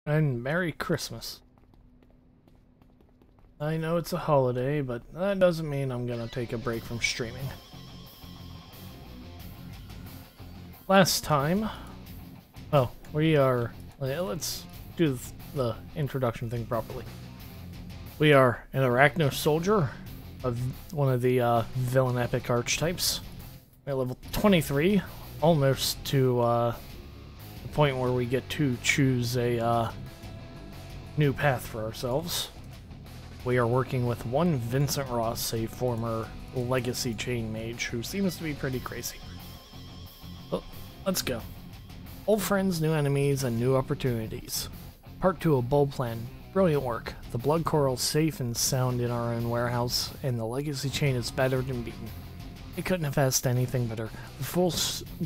And Merry Christmas. I know it's a holiday, but that doesn't mean I'm gonna take a break from streaming. Last time... Oh, we are... Let's do the introduction thing properly. We are an Arachnos soldier of one of the villain epic archetypes. We're level 23, almost to the point where we get to choose a new path for ourselves. We are working with one Vincent Ross, a former Legacy Chain Mage who seems to be pretty crazy. Well, let's go. Old friends, new enemies, and new opportunities. Part 2 of Bold Plan. Brilliant work. The blood coral's safe and sound in our own warehouse, and the Legacy Chain is battered and beaten. They couldn't have asked anything better. The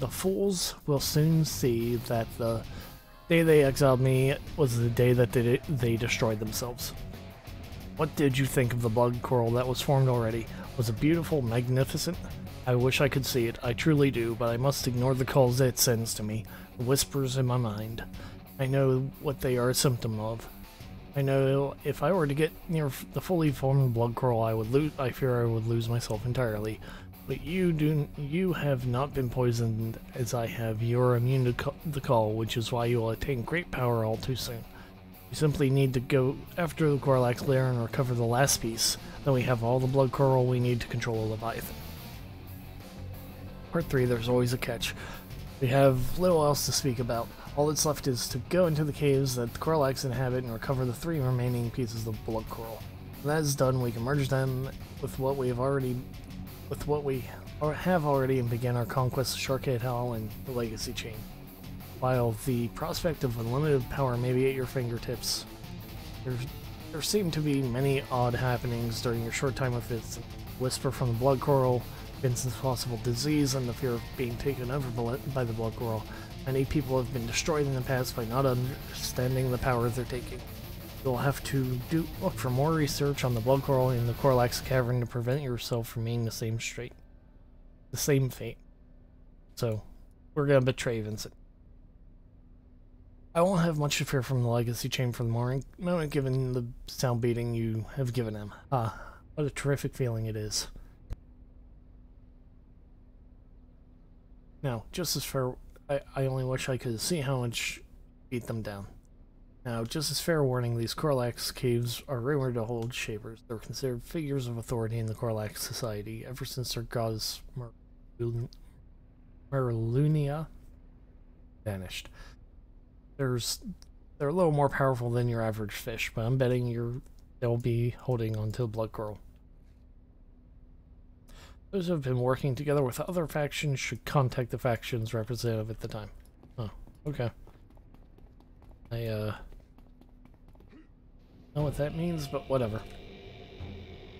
fools will soon see that the day they exiled me was the day that they destroyed themselves. What did you think of the blood coral that was formed already? Was it beautiful, magnificent? I wish I could see it, I truly do, but I must ignore the calls it sends to me, the whispers in my mind. I know what they are a symptom of. I know if I were to get near the fully formed blood coral, I fear I would lose myself entirely. But you have not been poisoned as I have. You are immune to the call, which is why you will attain great power all too soon. We simply need to go after the Corlax lair and recover the last piece. Then we have all the blood coral we need to control a Leviathan. Part 3, there's always a catch. We have little else to speak about. All that's left is to go into the caves that the Corlax inhabit and recover the 3 remaining pieces of blood coral. When that is done, we can merge them with what we have already and begin our conquest of Sharkhead Hall and the Legacy Chain. While the prospect of unlimited power may be at your fingertips, there seem to be many odd happenings during your short time with Vincent. Whisper from the blood coral, Vincent's possible disease, and the fear of being taken over by the blood coral. Many people have been destroyed in the past by not understanding the power they're taking. You'll have to look for more research on the blood coral in the Corlax cavern to prevent yourself from meeting the same fate. So, we're gonna betray Vincent. I won't have much to fear from the Legacy Chain for the moment, given the sound beating you have given him. Ah, what a terrific feeling it is. Now, just as fair, I only wish I could see how much beat them down. Now, just as fair warning, these Corlax caves are rumored to hold Shapers. They're considered figures of authority in the Corlax society ever since their goddess Merlunia vanished. They're a little more powerful than your average fish, but I'm betting they'll be holding onto the blood coral. Those who have been working together with other factions should contact the faction's representative at the time. Oh, okay. I know what that means, but whatever.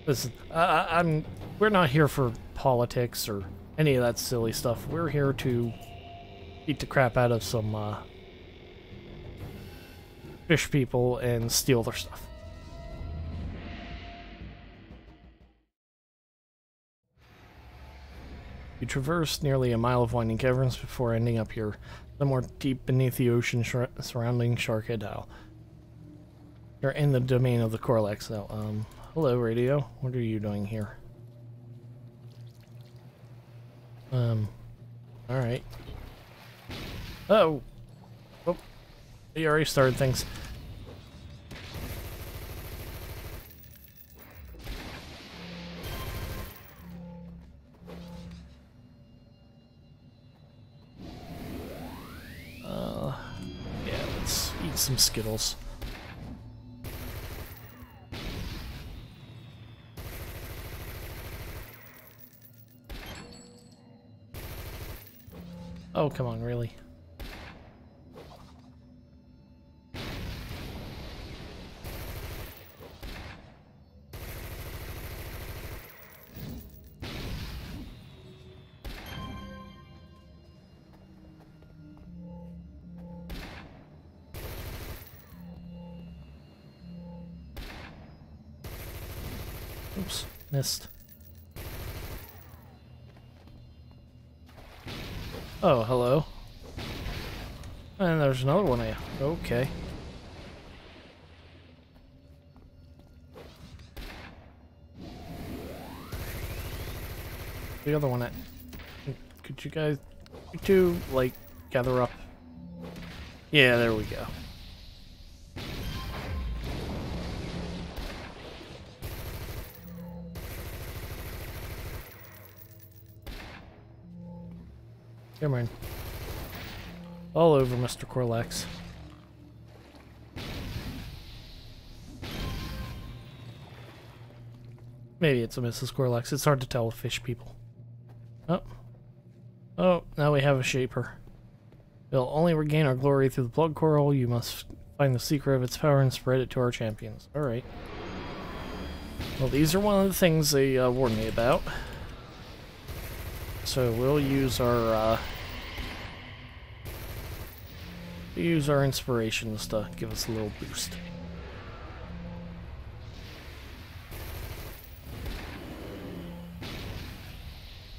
Listen, we're not here for politics or any of that silly stuff. We're here to beat the crap out of some fish people and steal their stuff. You traverse nearly a mile of winding caverns before ending up here, somewhere deep beneath the ocean surrounding Sharkhead Isle. You're in the domain of the Corlax now. Hello, radio. What are you doing here? Alright. Oh! Oh, you already started things. Yeah, let's eat some Skittles. Oh, come on, really? Oops, missed. Oh, hello. And there's another one of you. Okay. The other one at? Could you guys, you two, like, gather up? Yeah, there we go. Come on. All over, Mr. Corlax. Maybe it's a Mrs. Corlax. It's hard to tell with fish people. Oh. Oh, now we have a shaper. We'll only regain our glory through the blood coral. You must find the secret of its power and spread it to our champions. Alright. Well, these are one of the things they warned me about. So we'll use our inspirations to give us a little boost.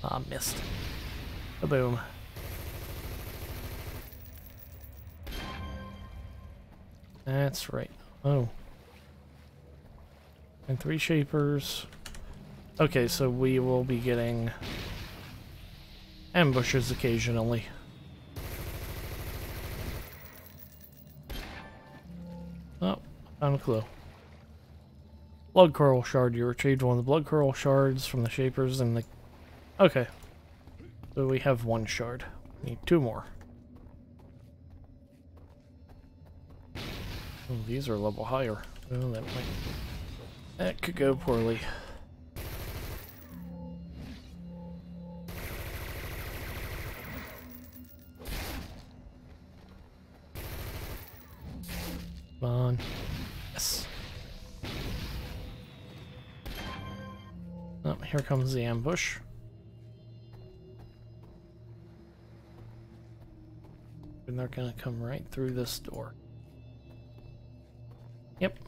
Ah, missed. Boom. That's right. Oh. And 3 shapers. Okay, so we will be getting ambushes occasionally. Oh, found a clue. Blood coral shard. You retrieved one of the blood coral shards from the shapers and the... Okay. So we have 1 shard. Need 2 more. Oh, these are level higher. Oh, that could go poorly. Come on. Yes. Oh, here comes the ambush. And they're gonna come right through this door. Yep.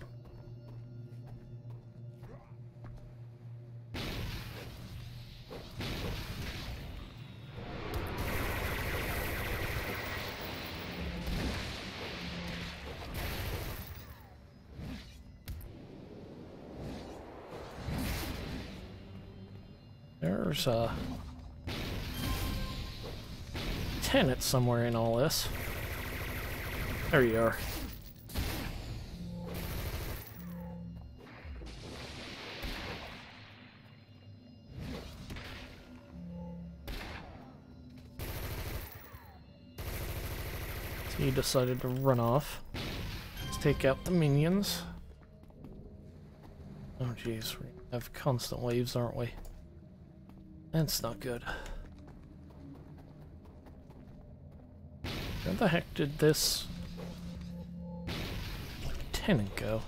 There's a tenant somewhere in all this. There you are. So he decided to run off. Let's take out the minions. Oh jeez, we have constant waves, aren't we? That's not good. Where the heck did this tenant go?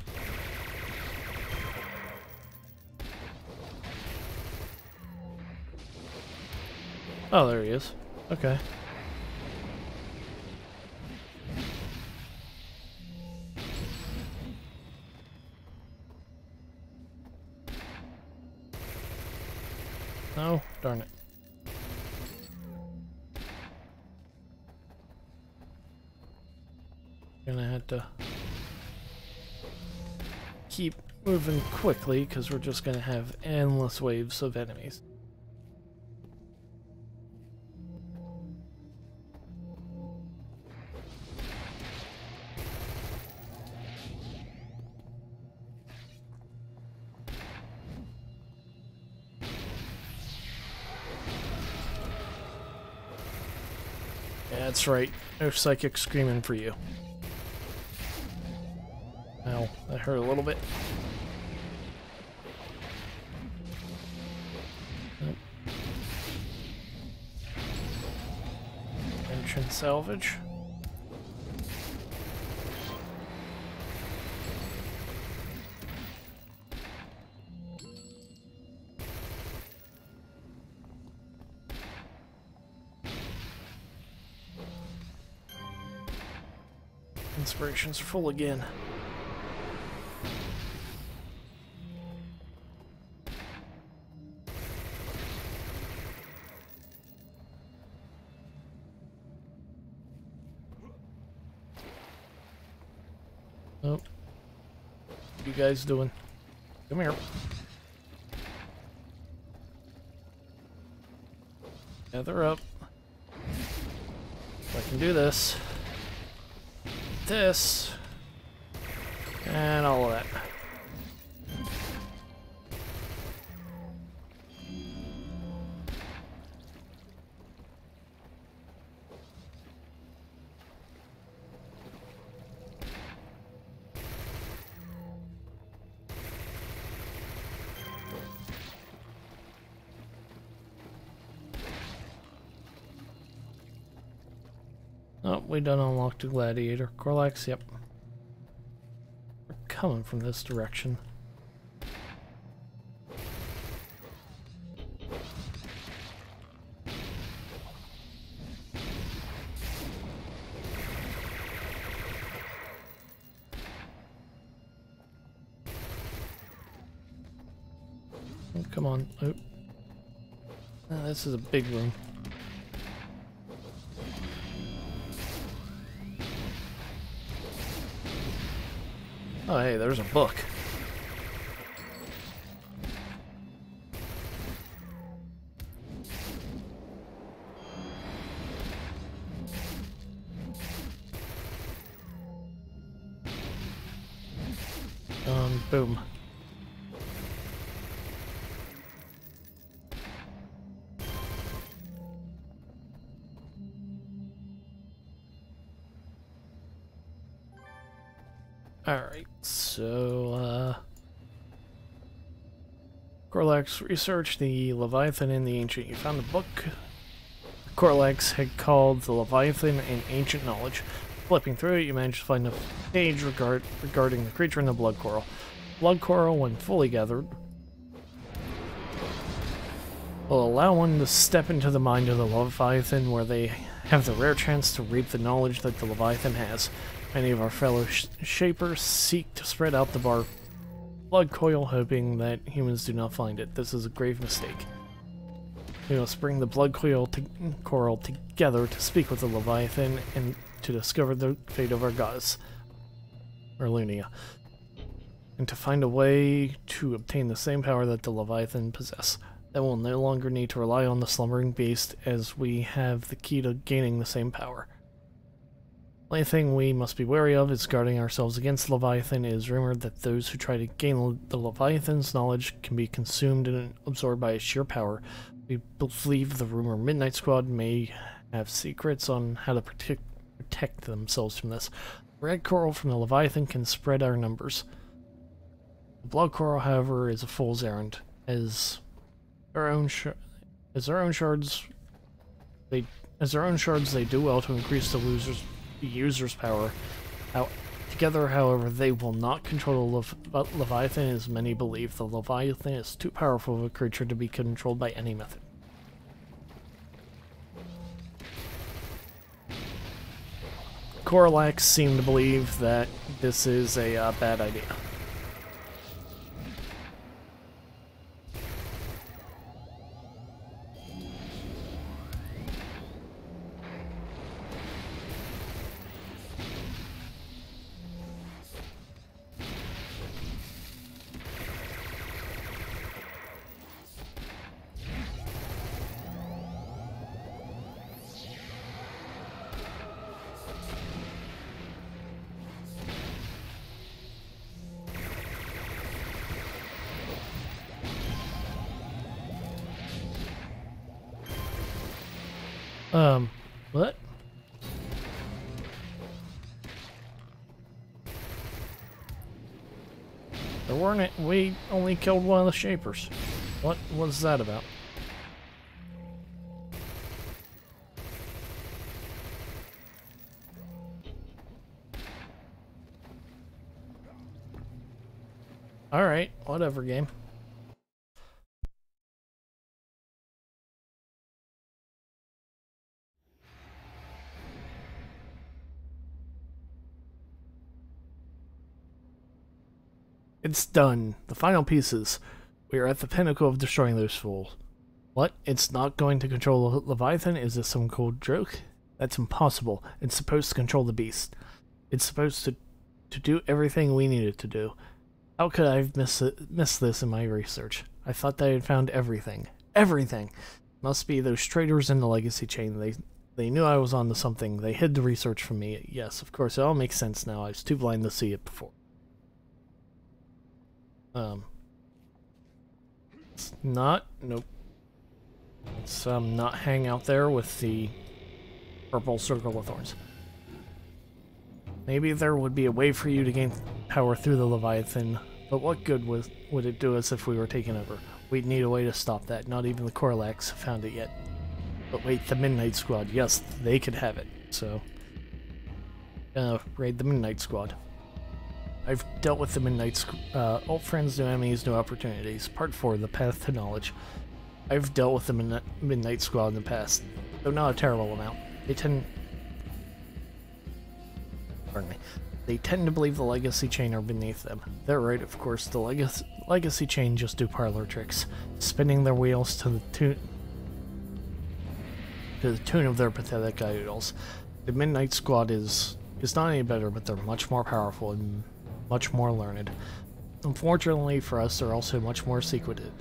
Oh, there he is. Okay. Oh, darn it. Gonna have to keep moving quickly because we're just gonna have endless waves of enemies. That's right. No psychic screaming for you. Ow, that hurt a little bit. Nope. Entrance salvage. Inspirations are full again. Oh. What you guys doing? Come here. Gather up. I can do this. This. And all of that. Oh, we done unlocked a gladiator. Corlax, yep. We're coming from this direction. Oh, come on. Oh. Oh, this is a big room. Oh, hey, there's a book. Boom. Alright, so, Corlax researched the Leviathan in the Ancient. You found a book Corlax had called the Leviathan in Ancient Knowledge. Flipping through it, you managed to find a page regarding the creature in the blood coral. Blood coral, when fully gathered, will allow one to step into the mind of the Leviathan, where they have the rare chance to reap the knowledge that the Leviathan has. Many of our fellow shapers seek to spread out the blood coil, hoping that humans do not find it. This is a grave mistake. We must bring the blood coral together to speak with the Leviathan and to discover the fate of our goddess, or Lunia, and to find a way to obtain the same power that the Leviathan possess. That will no longer need to rely on the slumbering beast, as we have the key to gaining the same power. The only thing we must be wary of is guarding ourselves against the Leviathan. It is rumored that those who try to gain the Leviathan's knowledge can be consumed and absorbed by its sheer power. We believe the rumor Midnight Squad may have secrets on how to protect themselves from this. Red coral from the Leviathan can spread our numbers. The blood coral, however, is a fool's errand, as our own shards they do well to increase the user's power. Together, however, they will not control the Leviathan, as many believe. The Leviathan is too powerful of a creature to be controlled by any method. Corlax seemed to believe that this is a bad idea. What? There weren't it. We only killed one of the Shapers. What was that about? Alright, whatever, game. It's done. The final pieces. We are at the pinnacle of destroying those fools. What? It's not going to control the Leviathan? Is this some cold joke? That's impossible. It's supposed to control the beast. It's supposed to do everything we need it to do. How could I have missed this in my research? I thought that I had found everything. Everything! Must be those traitors in the legacy chain. They knew I was onto something. They hid the research from me. Yes, of course, it all makes sense now. I was too blind to see it before. It's not... Nope. Let's, not hang out there with the purple circle of thorns. Maybe there would be a way for you to gain power through the Leviathan, but what good would it do us if we were taken over? We'd need a way to stop that. Not even the Korlax have found it yet. But wait, the Midnight Squad. Yes, they could have it. So, raid the Midnight Squad. I've dealt with the Midnight old friends, new enemies, new opportunities. Part 4, the Path to Knowledge. I've dealt with the Midnight Squad in the past, though not a terrible amount. Pardon me. They tend to believe the legacy chain are beneath them. They're right, of course. The legacy chain just do parlor tricks, spinning their wheels to the tune of their pathetic idols. The Midnight Squad is not any better, but they're much more powerful and much more learned. Unfortunately for us, they're also much more secretive.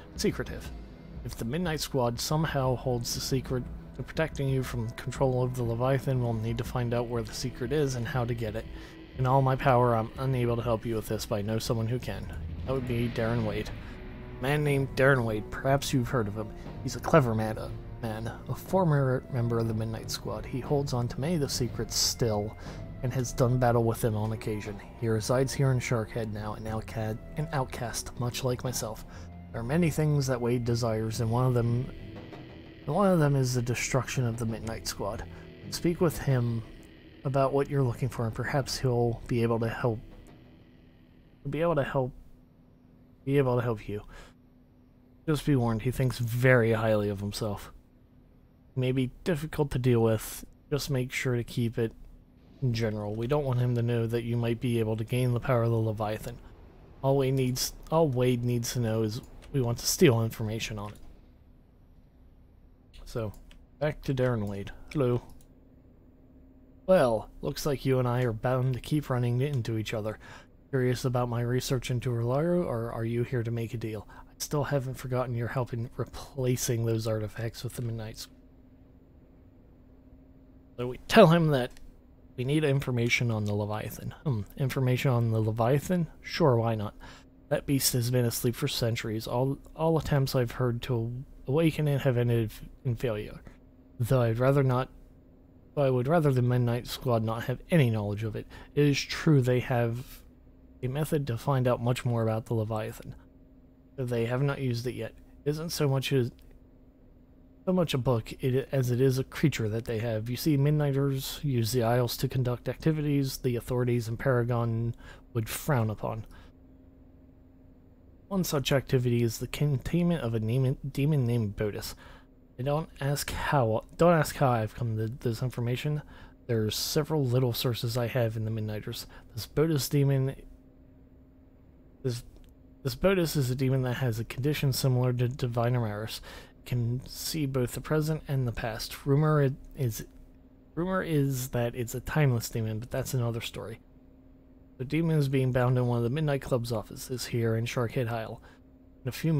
If the Midnight Squad somehow holds the secret to protecting you from control of the Leviathan, we'll need to find out where the secret is and how to get it. In all my power, I'm unable to help you with this, but I know someone who can. That would be Darren Wade. A man named Darren Wade, perhaps you've heard of him. He's a clever man, a former member of the Midnight Squad. He holds on to many of the secrets still, and has done battle with them on occasion. He resides here in Sharkhead now, an outcast, much like myself. There are many things that Wade desires, and one of them is the destruction of the Midnight Squad. Speak with him about what you're looking for, and perhaps he'll be able to help. You. Just be warned, he thinks very highly of himself. He may be difficult to deal with. Just make sure to keep it in general. We don't want him to know that you might be able to gain the power of the Leviathan. All Wade needs to know is we want to steal information on it. So, back to Darren Wade. Hello. Well, looks like you and I are bound to keep running into each other. Curious about my research into Rolaru, or are you here to make a deal? I still haven't forgotten your help in replacing those artifacts with the Midnight. So we tell him that we need information on the Leviathan. Information on the Leviathan? Sure, why not? That beast has been asleep for centuries. All attempts I've heard to awaken it have ended in failure. Though I would rather the Midnight Squad not have any knowledge of it. It is true they have a method to find out much more about the Leviathan. Though they have not used it yet. It isn't so much a book as it is a creature that they have. You see, Midnighters use the Isles to conduct activities the authorities in Paragon would frown upon. One such activity is the containment of a demon named Bodus. Don't ask how I've come to this information. There's several little sources I have in the Midnighters. This Bodus is a demon that has a condition similar to Divine Amaris. Can see both the present and the past. Rumor is that it's a timeless demon, but that's another story. The demon is being bound in one of the Midnight Club's offices here in Sharkhead Isle. In a few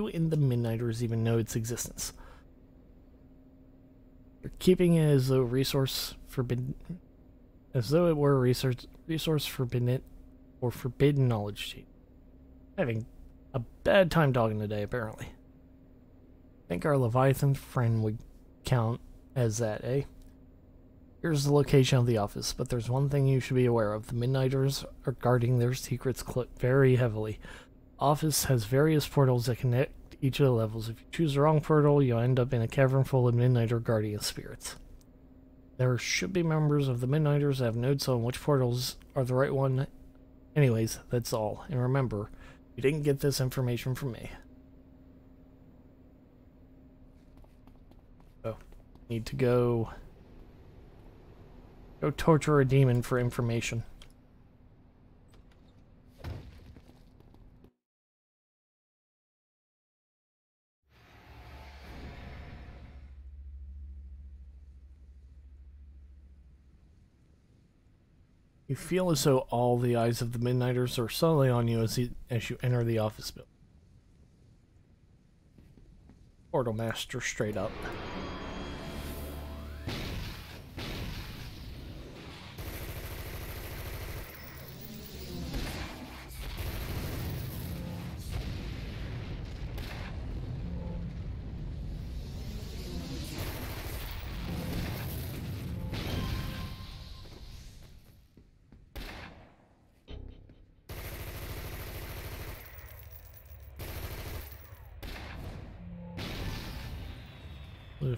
in the Midnighters even know its existence. They're keeping it as though it were a resource forbidden or forbidden knowledge. Having a bad time dogging today, apparently. I think our Leviathan friend would count as that, eh? Here's the location of the office, but there's one thing you should be aware of. The Midnighters are guarding their secrets very heavily. Office has various portals that connect each of the levels. If you choose the wrong portal, you'll end up in a cavern full of Midnighter guardian spirits. There should be members of the Midnighters that have notes on which portals are the right one. Anyways, that's all. And remember, you didn't get this information from me. So, need to go torture a demon for information. You feel as though all the eyes of the Midnighters are suddenly on you as you enter the office building. Portal Master straight up.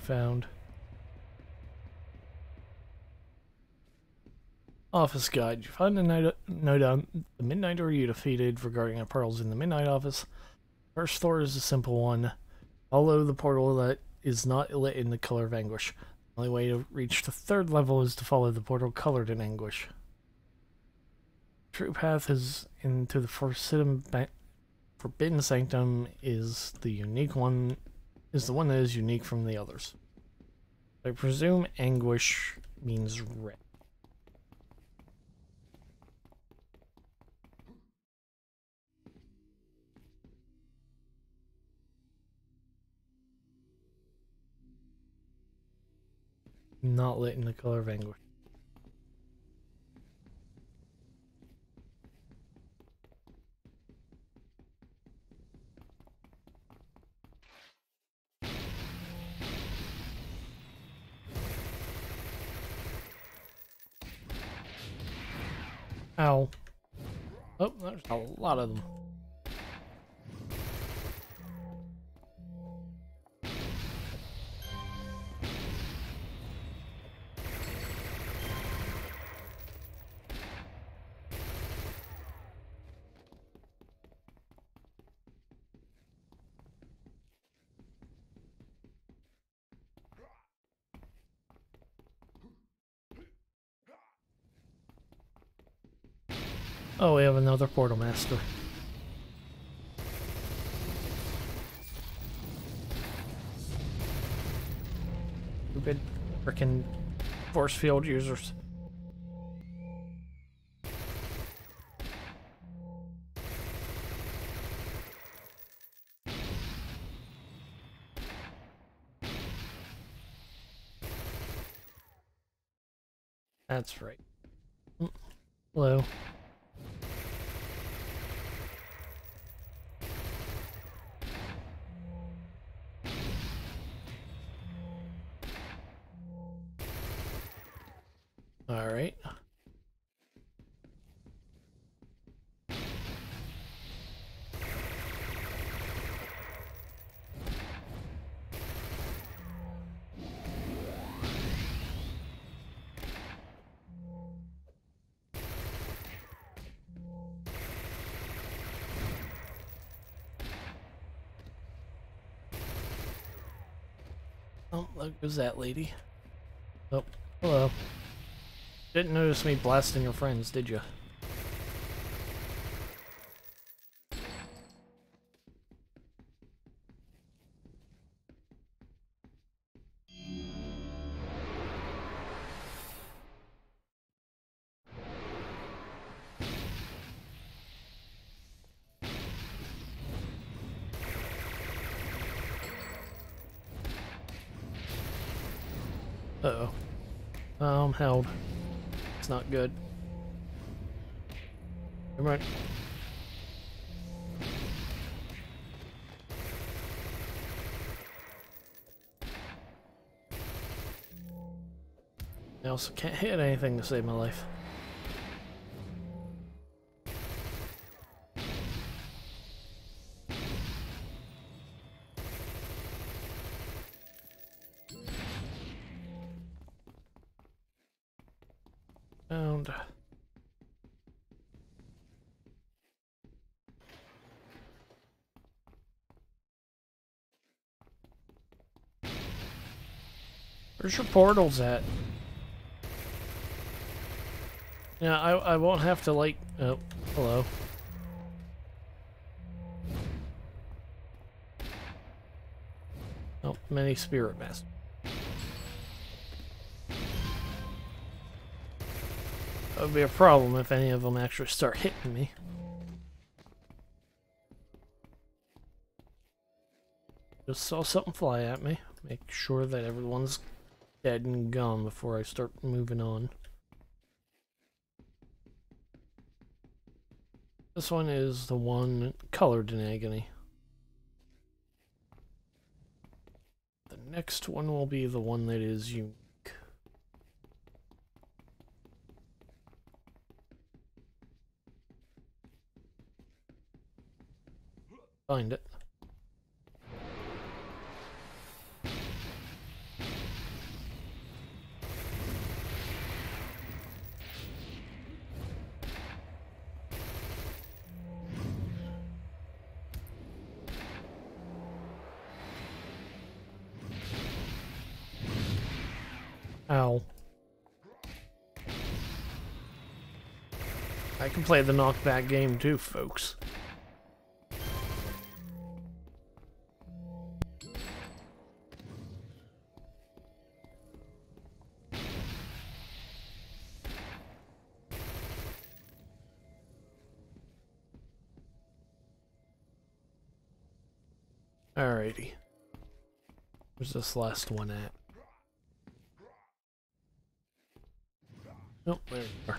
Found. Office guide. You find a note on the Midnighter you defeated regarding the portals in the Midnight office. First floor is a simple one. Follow the portal that is not lit in the color of anguish. The only way to reach the third level is to follow the portal colored in anguish. True path is into the Forbidden Sanctum is the one that is unique from the others. I presume anguish means red. Not lit in the color of anguish. Ow. Oh, there's a lot of them. Oh, we have another Portal Master. Stupid frickin' force field users. That's right. Hello. All right. Oh, look, who's that lady? Oh, hello. Didn't notice me blasting your friends, did you? Uh-oh. I'm held. It's not good. Come on. I also can't hit anything to save my life. Found. Where's your portals at? Yeah, I won't have to like... Oh, hello. Oh, many spirit masks. That would be a problem if any of them actually start hitting me. Just saw something fly at me. Make sure that everyone's dead and gone before I start moving on. This one is the one colored in agony. The next one will be the one that is unique. Find it. Ow. I can play the knockback game too, folks. Alrighty. Where's this last one at? Oh, there you are.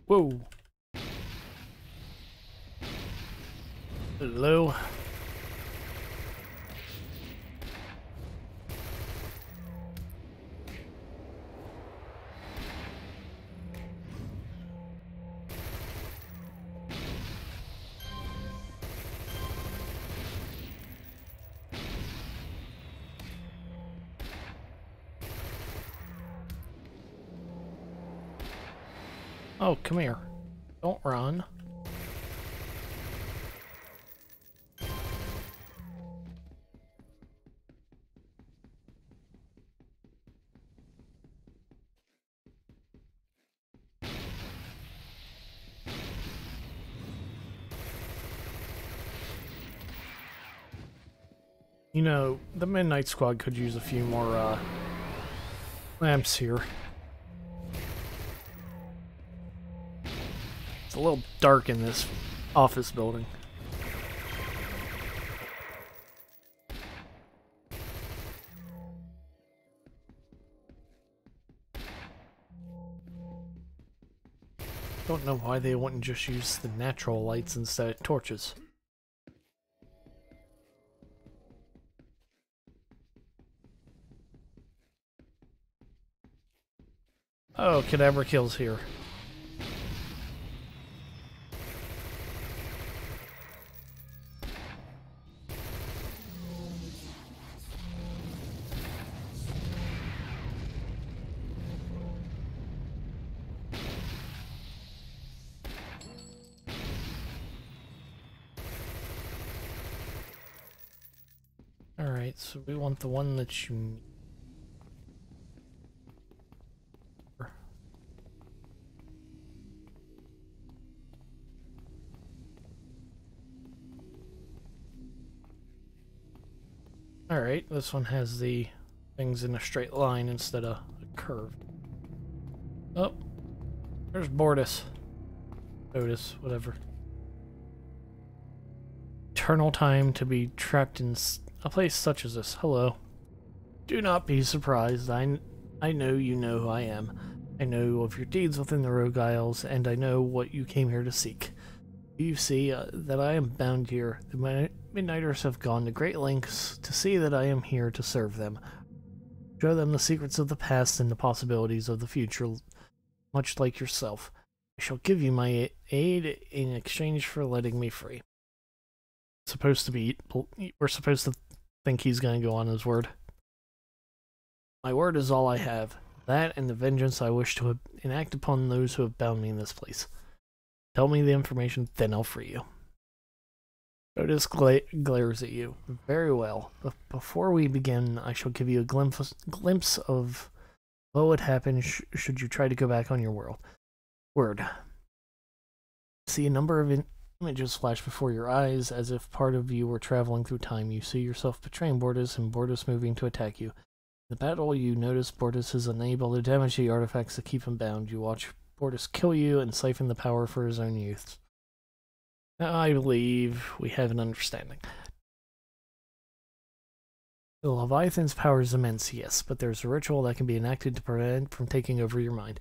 Whoa. Hello. Oh, come here. Don't run. You know, the Midnight Squad could use a few more, lamps here. It's a little dark in this office building. Don't know why they wouldn't just use the natural lights instead of torches. Oh, cadaver kills here. Alright, so we want the one that you need. Alright, this one has the things in a straight line instead of a curve. Oh, there's Bortus. Otis, whatever. Eternal time to be trapped in a place such as this. Hello. Do not be surprised. I know you know who I am. I know of your deeds within the Rogue Isles, and I know what you came here to seek. You see that I am bound here. The Midnighters have gone to great lengths to see that I am here to serve them. Show them the secrets of the past and the possibilities of the future, much like yourself. I shall give you my aid in exchange for letting me free. We're supposed to think he's going to go on his word. My word is all I have. That and the vengeance I wish to enact upon those who have bound me in this place. Tell me the information, then I'll free you. Otis glares at you. Very well. But before we begin, I shall give you a glimpse of what would happen should you try to go back on your word. See a number of images flash before your eyes, as if part of you were traveling through time. You see yourself betraying Bortus and Bortus moving to attack you. In the battle, you notice Bortus is unable to damage the artifacts that keep him bound. You watch Bortus kill you and siphon the power for his own use. Now, I believe we have an understanding. The Leviathan's power is immense, yes, but there's a ritual that can be enacted to prevent from taking over your mind.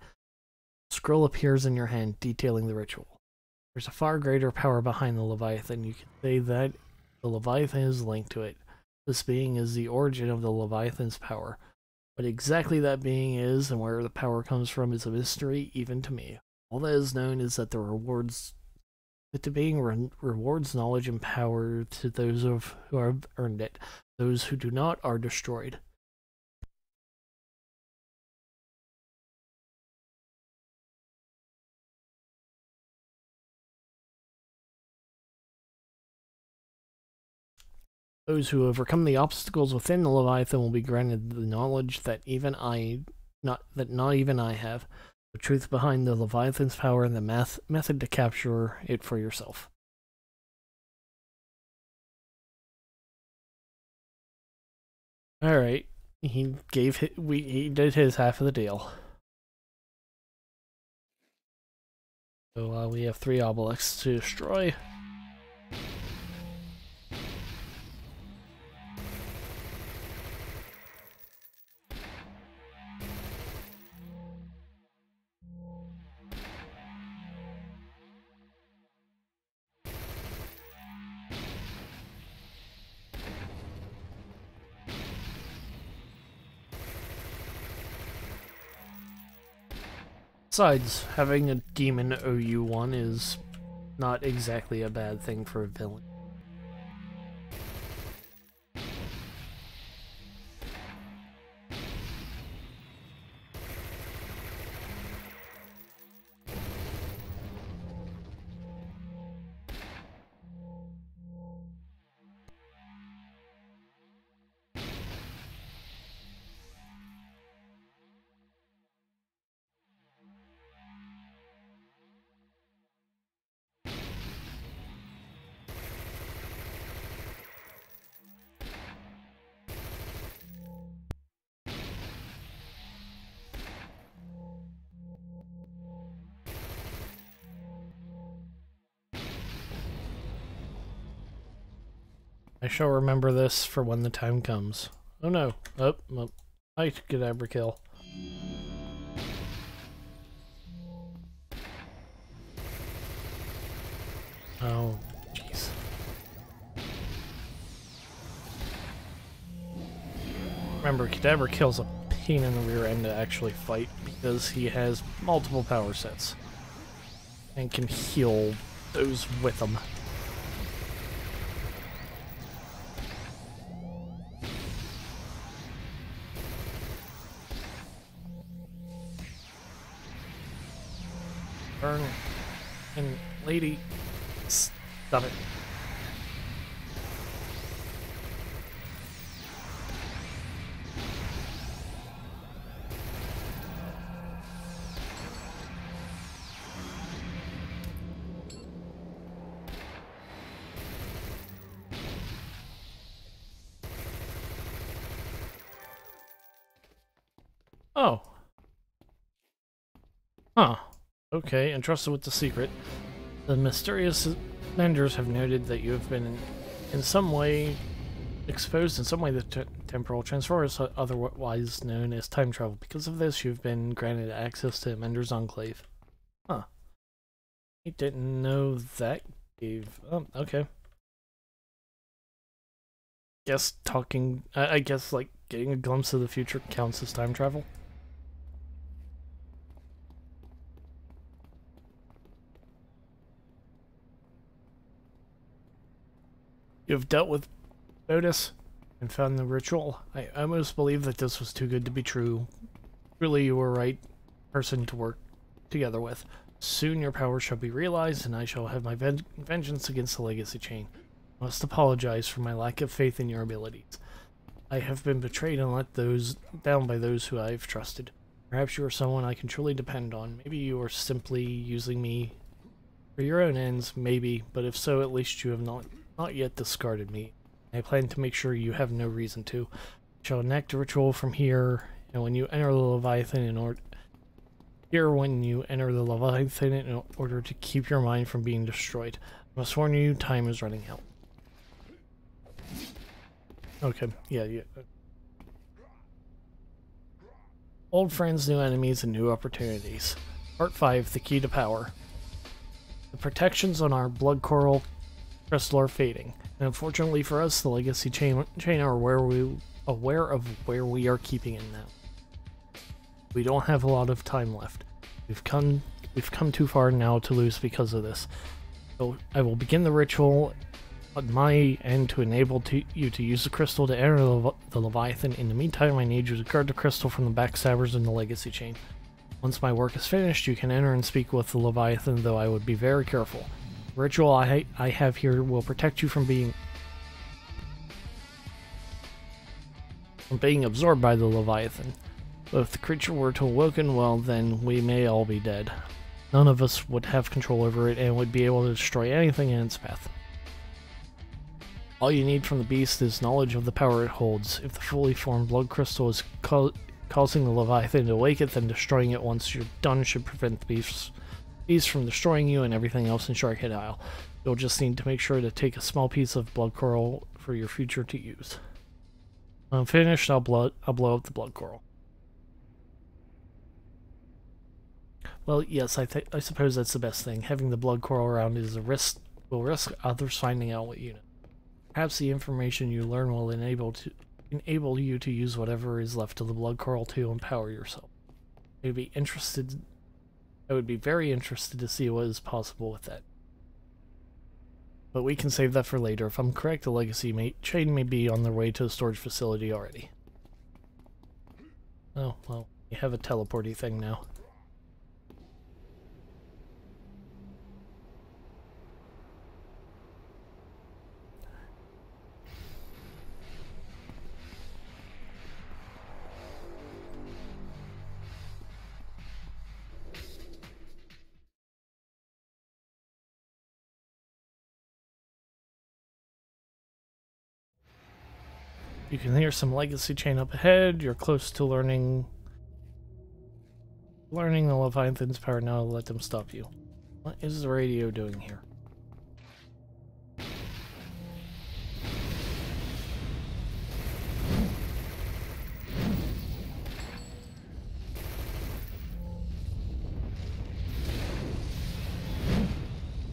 A scroll appears in your hand detailing the ritual. There's a far greater power behind the Leviathan. You can say that the Leviathan is linked to it. This being is the origin of the Leviathan's power. What exactly that being is and where the power comes from is a mystery even to me. All that is known is that the being rewards knowledge and power to those who have earned it. Those who do not are destroyed. Those who overcome the obstacles within the Leviathan will be granted the knowledge that not even I have, the truth behind the Leviathan's power and the method to capture it for yourself. All right, he did his half of the deal. So we have 3 obelisks to destroy. Besides, having a demon OU1 is not exactly a bad thing for a villain. I shall remember this for when the time comes. Oh no. Oh. I could ever kill. Oh, jeez. Remember, Cadaver kills a pain in the rear end to actually fight because he has multiple power sets and can heal those with them. Burn. And lady, stop it. Oh. Huh. Okay, entrusted with the secret. The mysterious menders have noted that you have been in some way exposed in some way to temporal transfers, otherwise known as time travel. Because of this, you've been granted access to Mender's Enclave. Huh. I didn't know that Oh, okay. Guess talking. I guess like getting a glimpse of the future counts as time travel. You have dealt with Otis and found the ritual. I almost believe that this was too good to be true. Really, you were right person to work together with. Soon your power shall be realized, and I shall have my vengeance against the legacy chain. I must apologize for my lack of faith in your abilities. I have been betrayed and let those down by those who I have trusted. Perhaps you are someone I can truly depend on. Maybe you are simply using me for your own ends, maybe, but if so, at least you have not yet discarded me. I plan to make sure you have no reason to. I shall enact a ritual from here, and when you enter the Leviathan in order to keep your mind from being destroyed. I must warn you, time is running out. Okay, yeah. Old friends, new enemies, and new opportunities. Part 5, the key to power. The protections on our blood coral crystal are fading, and unfortunately for us, the legacy chain are aware of where we are keeping it now. We don't have a lot of time left. We've come too far now to lose because of this. So I will begin the ritual on my end to enable you to use the crystal to enter the Leviathan. In the meantime, I need you to guard the crystal from the backstabbers in the legacy chain. Once my work is finished, you can enter and speak with the Leviathan, though I would be very careful. The ritual I have here will protect you from being absorbed by the Leviathan. But if the creature were to awaken, well, then we may all be dead. None of us would have control over it and would be able to destroy anything in its path. All you need from the beast is knowledge of the power it holds. If the fully formed blood crystal is causing the Leviathan to awaken, then destroying it once you're done should prevent the beast from destroying you and everything else in Sharkhead Isle. You'll just need to make sure to take a small piece of blood coral for your future to use. When I'm finished, I'll blow up the blood coral. Well, yes, I suppose that's the best thing. Having the blood coral around is will risk others finding out what you know. Perhaps the information you learn will enable you to use whatever is left of the blood coral to empower yourself. I would be very interested to see what is possible with that. But we can save that for later. If I'm correct, the legacy chain may be on their way to the storage facility already. Oh, well, you have a teleporty thing now. You can hear some legacy chain up ahead. You're close to learning the Leviathan's power. Now let them stop you. What is the radio doing here?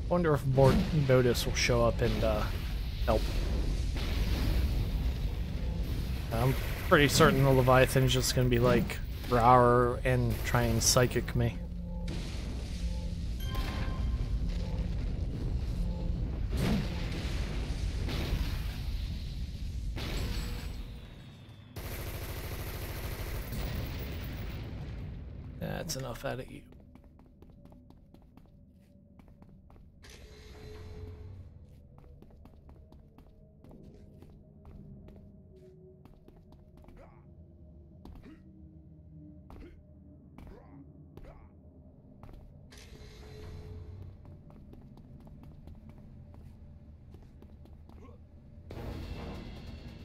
Wonder if Bodis will show up and help. I'm pretty certain the Leviathan's just gonna be like, rawr, and try and psychic me. That's enough out of you.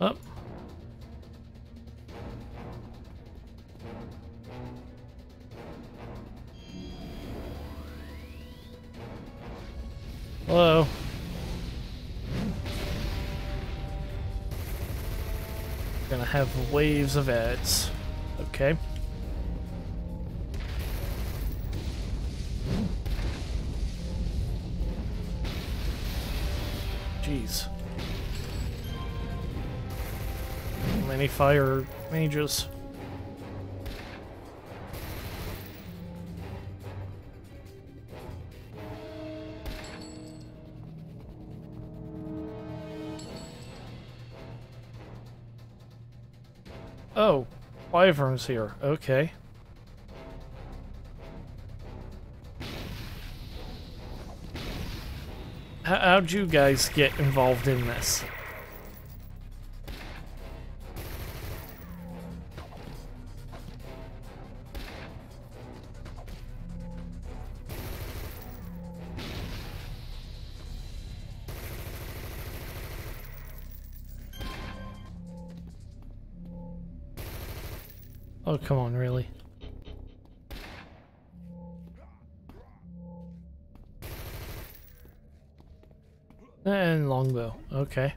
Up. Hello. Gonna have waves of ads. Okay. Jeez. Many fire mages. Oh, wyverns here. Okay. How'd you guys get involved in this? Oh, come on, really? And longbow. Okay.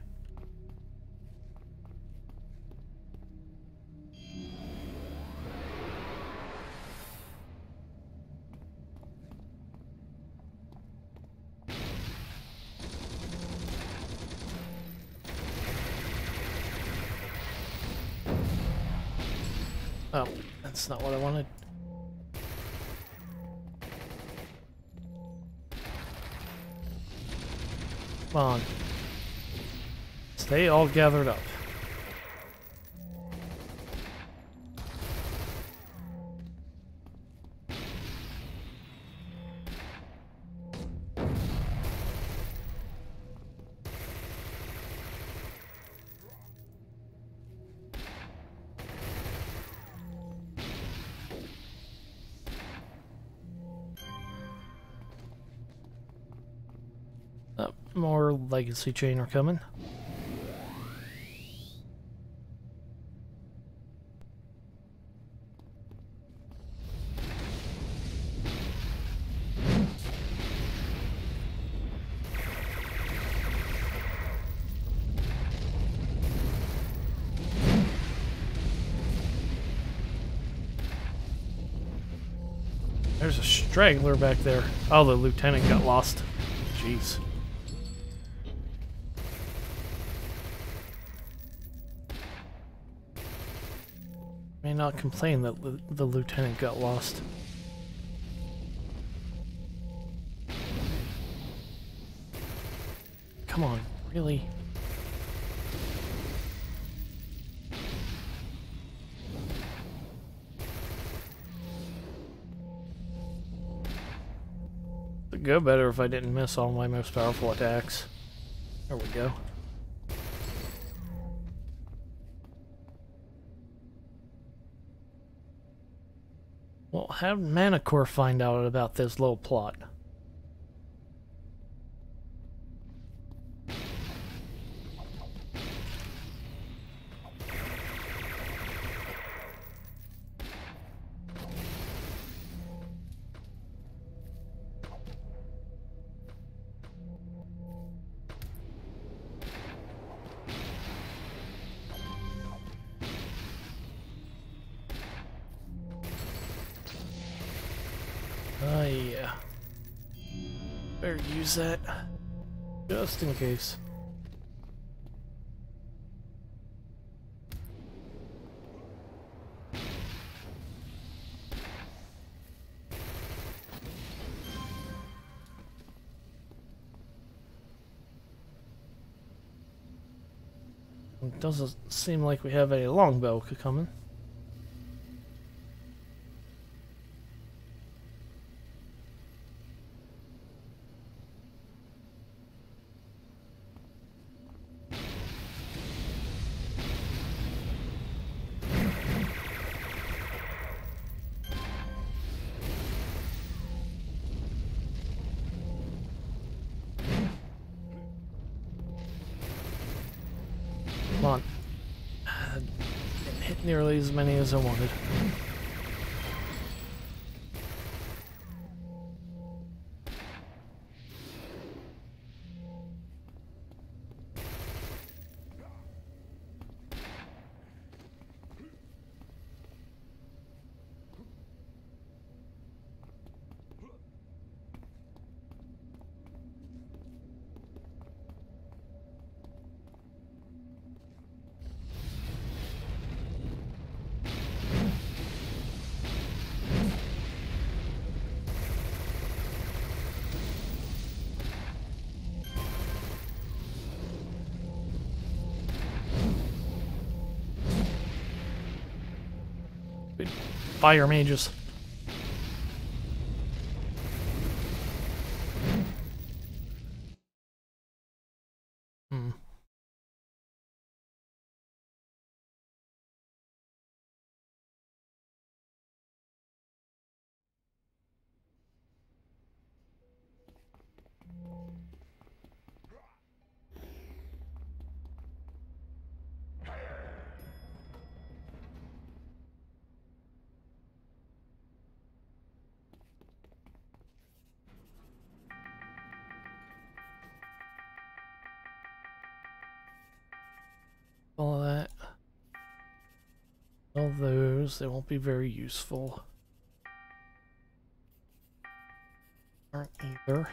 Oh, that's not what I wanted. Come on. Stay all gathered up. More legacy chain are coming. There's a straggler back there. Oh, the lieutenant got lost. Jeez. May not complain that the lieutenant got lost. Come on, really? It'd go better if I didn't miss all my most powerful attacks. There we go. Well, how did Manticore find out about this little plot? Yeah. Better use that. Just in case. It doesn't seem like we have a longbow coming. Come on. Didn't hit nearly as many as I wanted. fire mages. Hmm. All that. All those, they won't be very useful. Aren't either.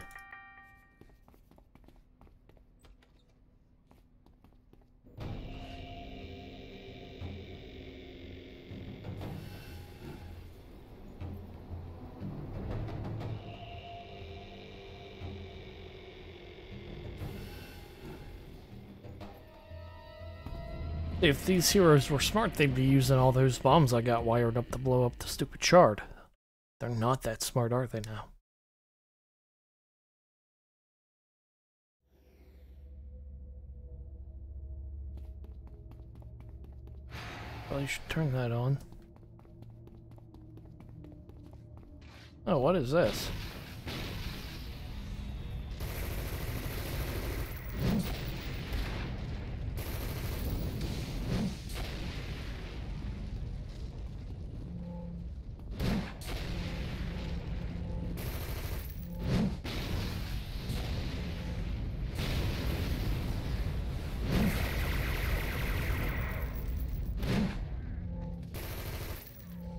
If these heroes were smart, they'd be using all those bombs I got wired up to blow up the stupid shard. They're not that smart, are they now? Well, you should turn that on. Oh, what is this?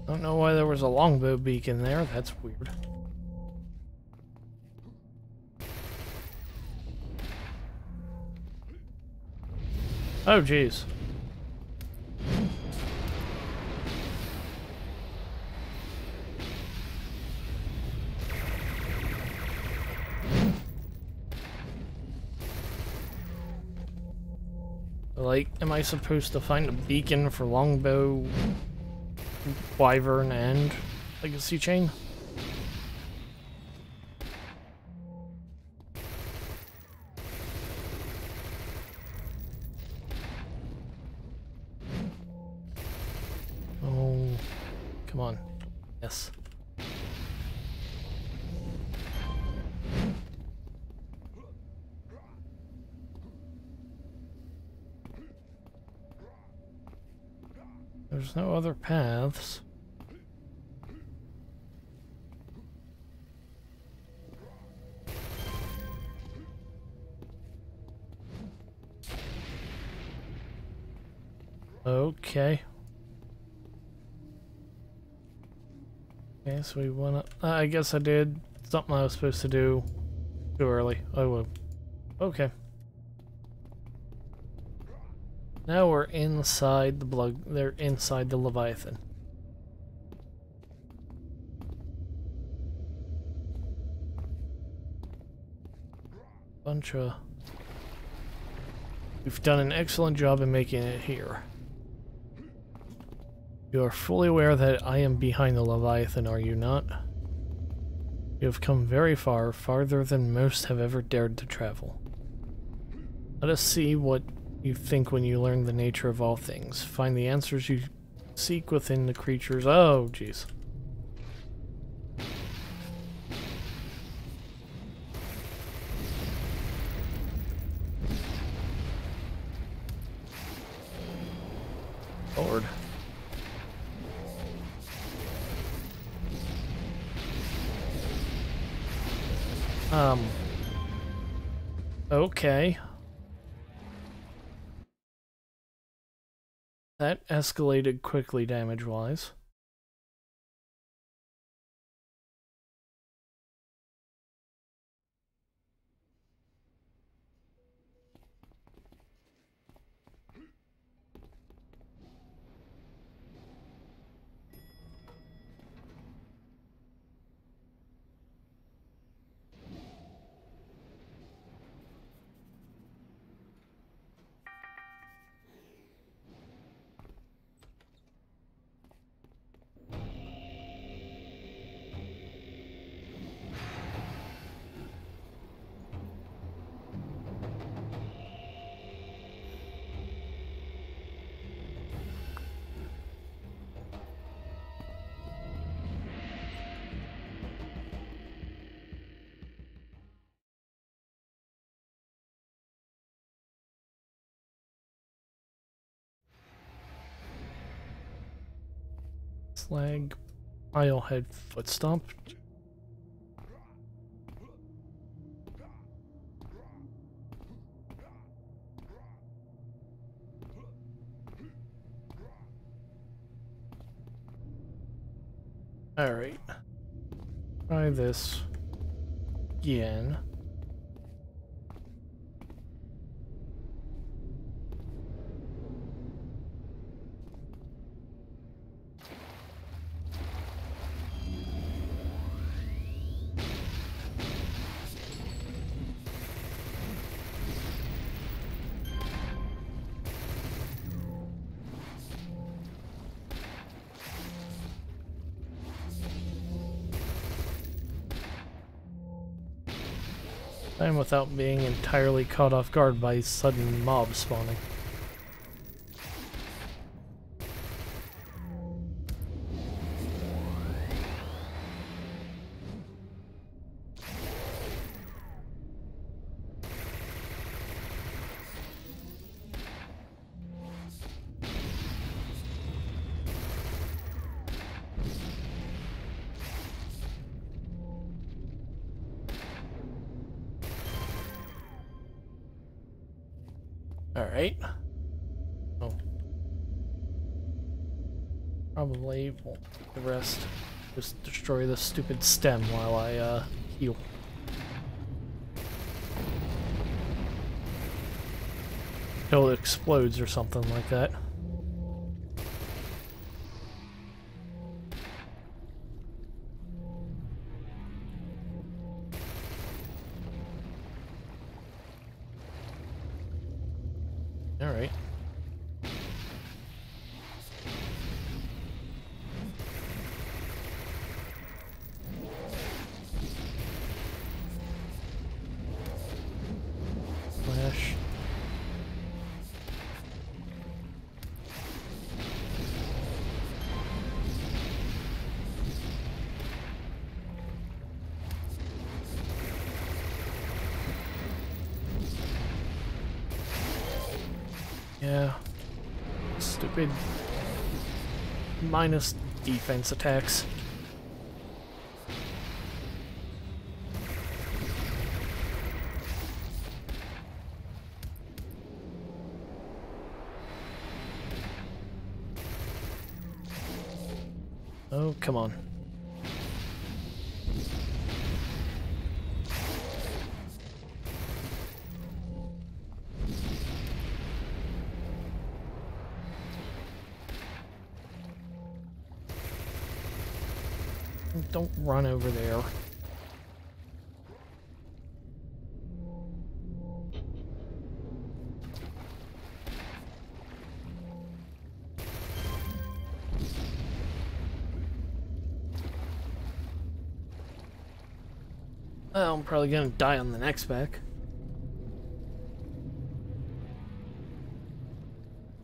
Don't know why there was a longbow beacon there. That's weird. Oh, jeez. Like, am I supposed to find a beacon for longbow, wyvern, and legacy chain? Oh, come on. Yes. There's no other paths. Okay. Okay, so we wanna... I guess I did something I was supposed to do too early. Oh, well. Okay. Now we're inside the blood. They're inside the Leviathan. Bunch of... We've done an excellent job in making it here. You are fully aware that I am behind the Leviathan, are you not? You have come very far, farther than most have ever dared to travel. Let us see what you think when you learn the nature of all things. Find the answers you seek within the creatures. Oh, jeez. Lord. Okay. That escalated quickly damage-wise. Slag, Pilehead, Foot Stomp. Alright. Try this again. And without being entirely caught off guard by sudden mob spawning. Alright. Oh. Probably won't do the rest. Just destroy the stupid stem while I, heal. Till it explodes or something like that. Alright. Flash. Yeah. Stupid minus defense attacks. Oh, come on. Don't run over there. Well, I'm probably gonna die on the next back.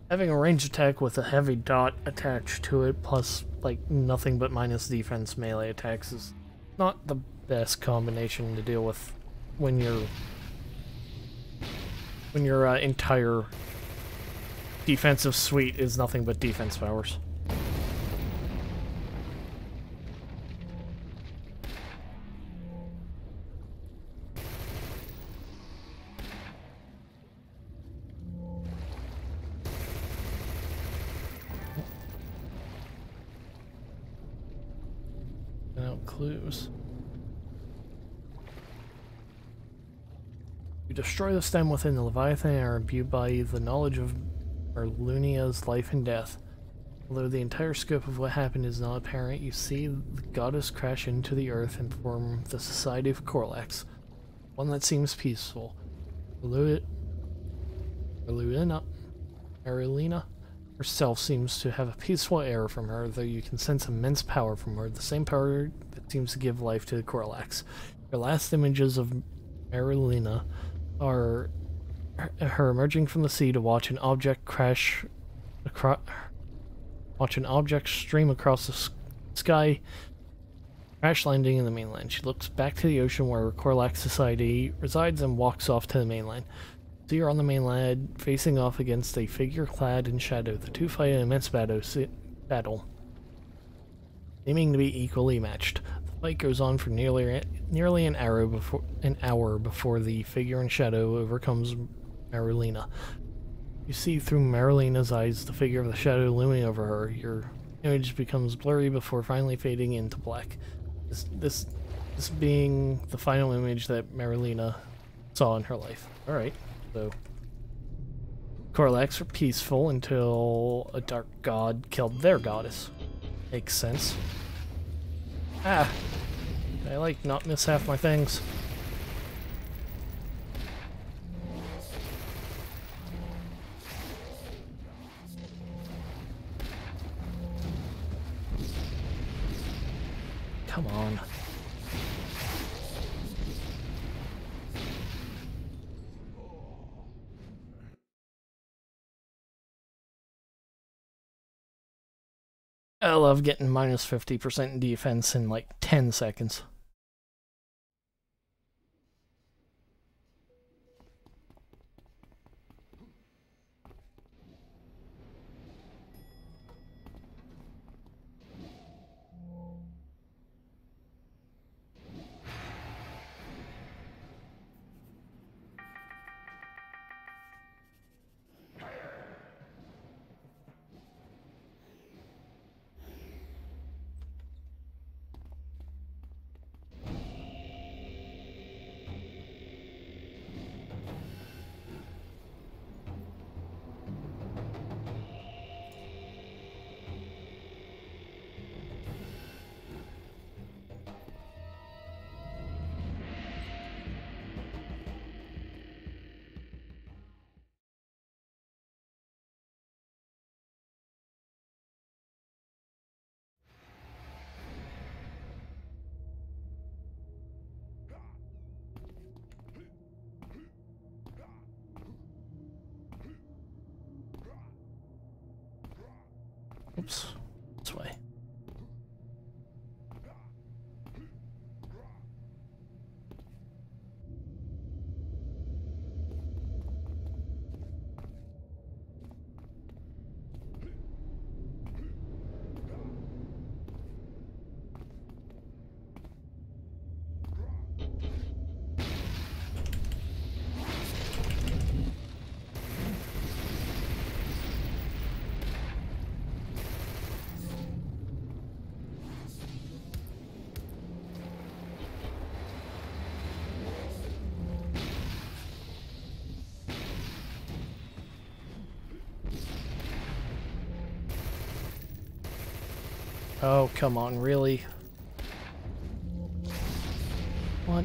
Having a ranged attack with a heavy dot attached to it, plus like nothing but minus defense melee attacks, is not the best combination to deal with when your entire defensive suite is nothing but defense powers. Clues. You destroy the stem within the Leviathan and are imbued by the knowledge of Merlunia's life and death. Although the entire scope of what happened is not apparent, you see the goddess crash into the earth and form the Society of Corlax, one that seems peaceful. Merlina herself seems to have a peaceful air from her, though you can sense immense power from her, the same power that seems to give life to the Corlax. Your last images of Merlina are her emerging from the sea to watch an object stream across the sky, crash landing in the mainland. She looks back to the ocean where Corlax Society resides and walks off to the mainland. So you're on the mainland, facing off against a figure clad in shadow. The two fight an immense battle. seeming to be equally matched. The fight goes on for nearly an hour before the figure in shadow overcomes Marilena. You see through Marilena's eyes the figure of the shadow looming over her. Your image becomes blurry before finally fading into black. This being the final image that Marilena saw in her life. Alright, so Korlax were peaceful until a dark god killed their goddess. Makes sense. Ah! I like not miss half my things. Come on. I love getting minus 50% in defense in like 10 seconds. Oops. This way. Oh, come on, really? What?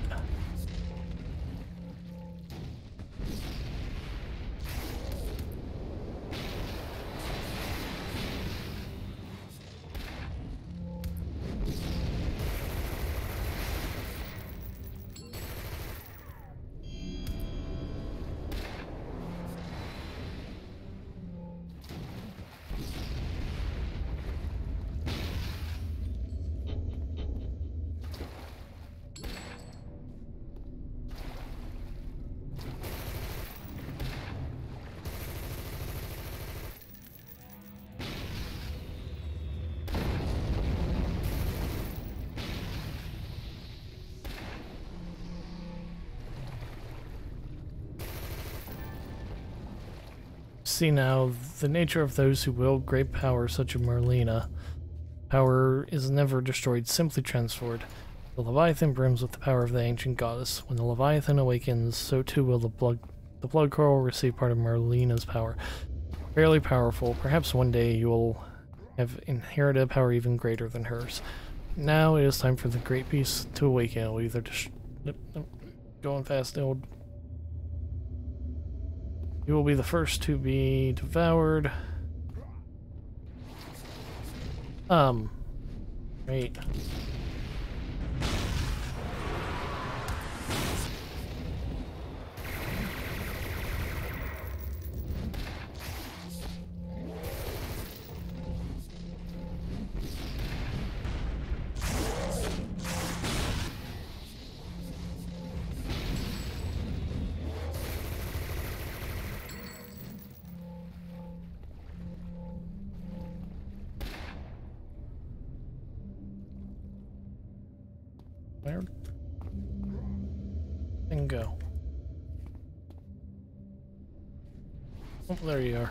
See now, the nature of those who wield great power such as Marlena. Power is never destroyed, simply transferred. The Leviathan brims with the power of the ancient goddess. When the Leviathan awakens, so too will the blood coral receive part of Marlena's power. Fairly powerful. Perhaps one day you will have inherited a power even greater than hers. Now it is time for the great beast to awaken. It will either going fast, old. You will be the first to be devoured. Great. Where'd thing go? Oh, there you are.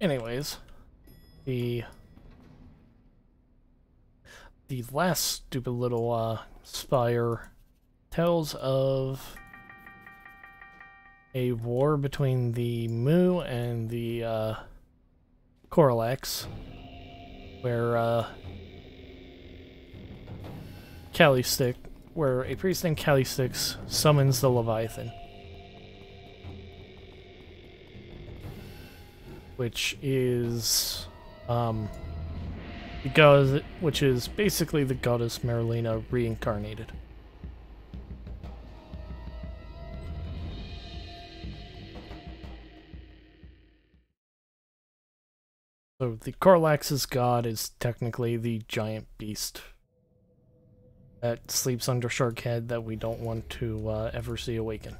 Anyways, the last stupid little spire tells of a war between the Mu and the Coralax, where where a priest named Calistix summons the Leviathan, which is which is basically the goddess Marilena reincarnated. So the Coralax's god is technically the giant beast that sleeps under Sharkhead that we don't want to ever see awaken.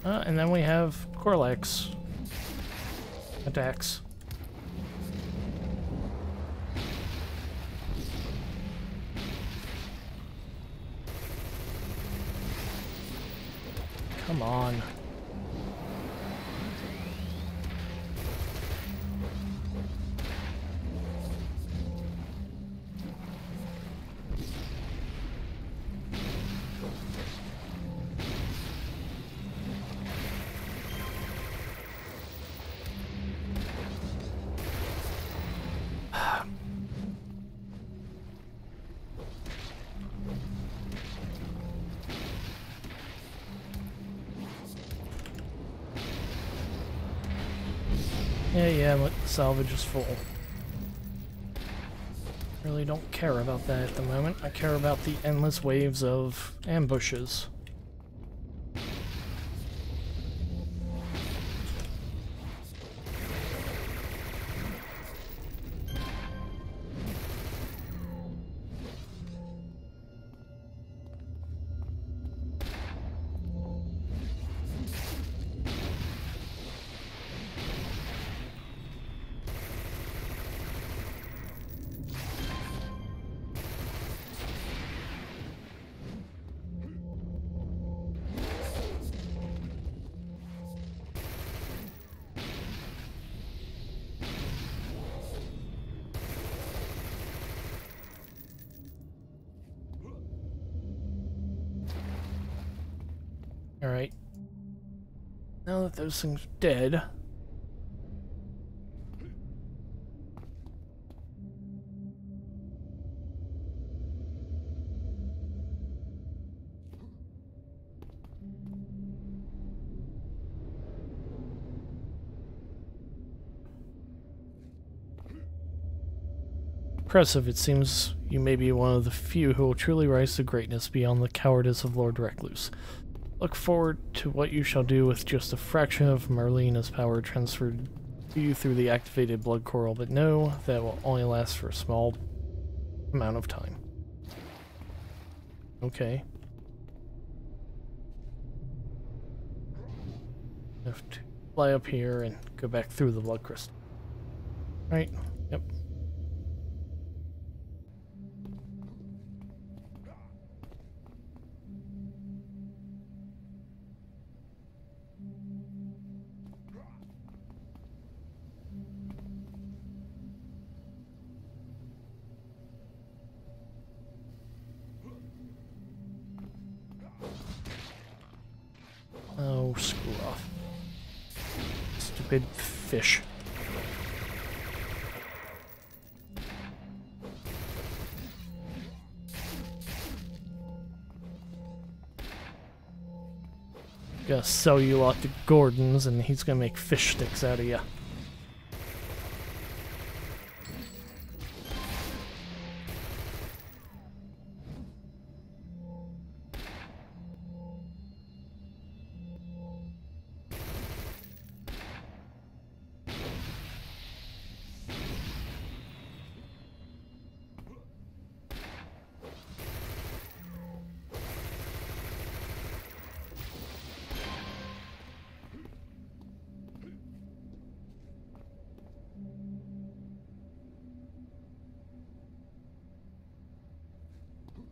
And then we have Coralax attacks. Come on. Yeah, but salvage is full. Really don't care about that at the moment. I care about the endless waves of ambushes. Alright. Now that those things are dead... Impressive. It seems you may be one of the few who will truly rise to greatness beyond the cowardice of Lord Recluse. Look forward to what you shall do with just a fraction of Merlina's power transferred to you through the activated blood coral, but know that will only last for a small amount of time. Okay. I have to fly up here and go back through the blood crystal. Right? Yep. Oh, screw off. Stupid fish. Gonna sell you a lot to Gordon's and he's gonna make fish sticks out of you.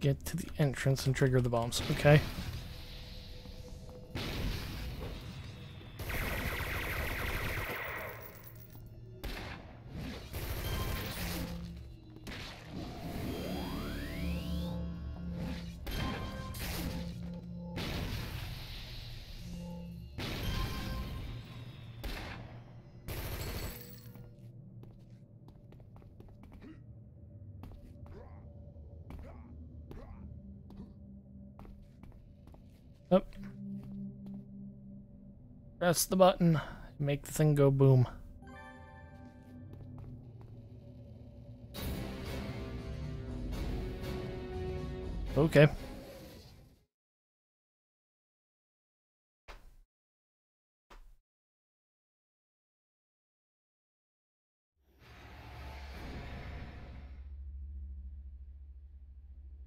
Get to the entrance and trigger the bombs. Okay. Up. Press the button. Make the thing go boom. Okay.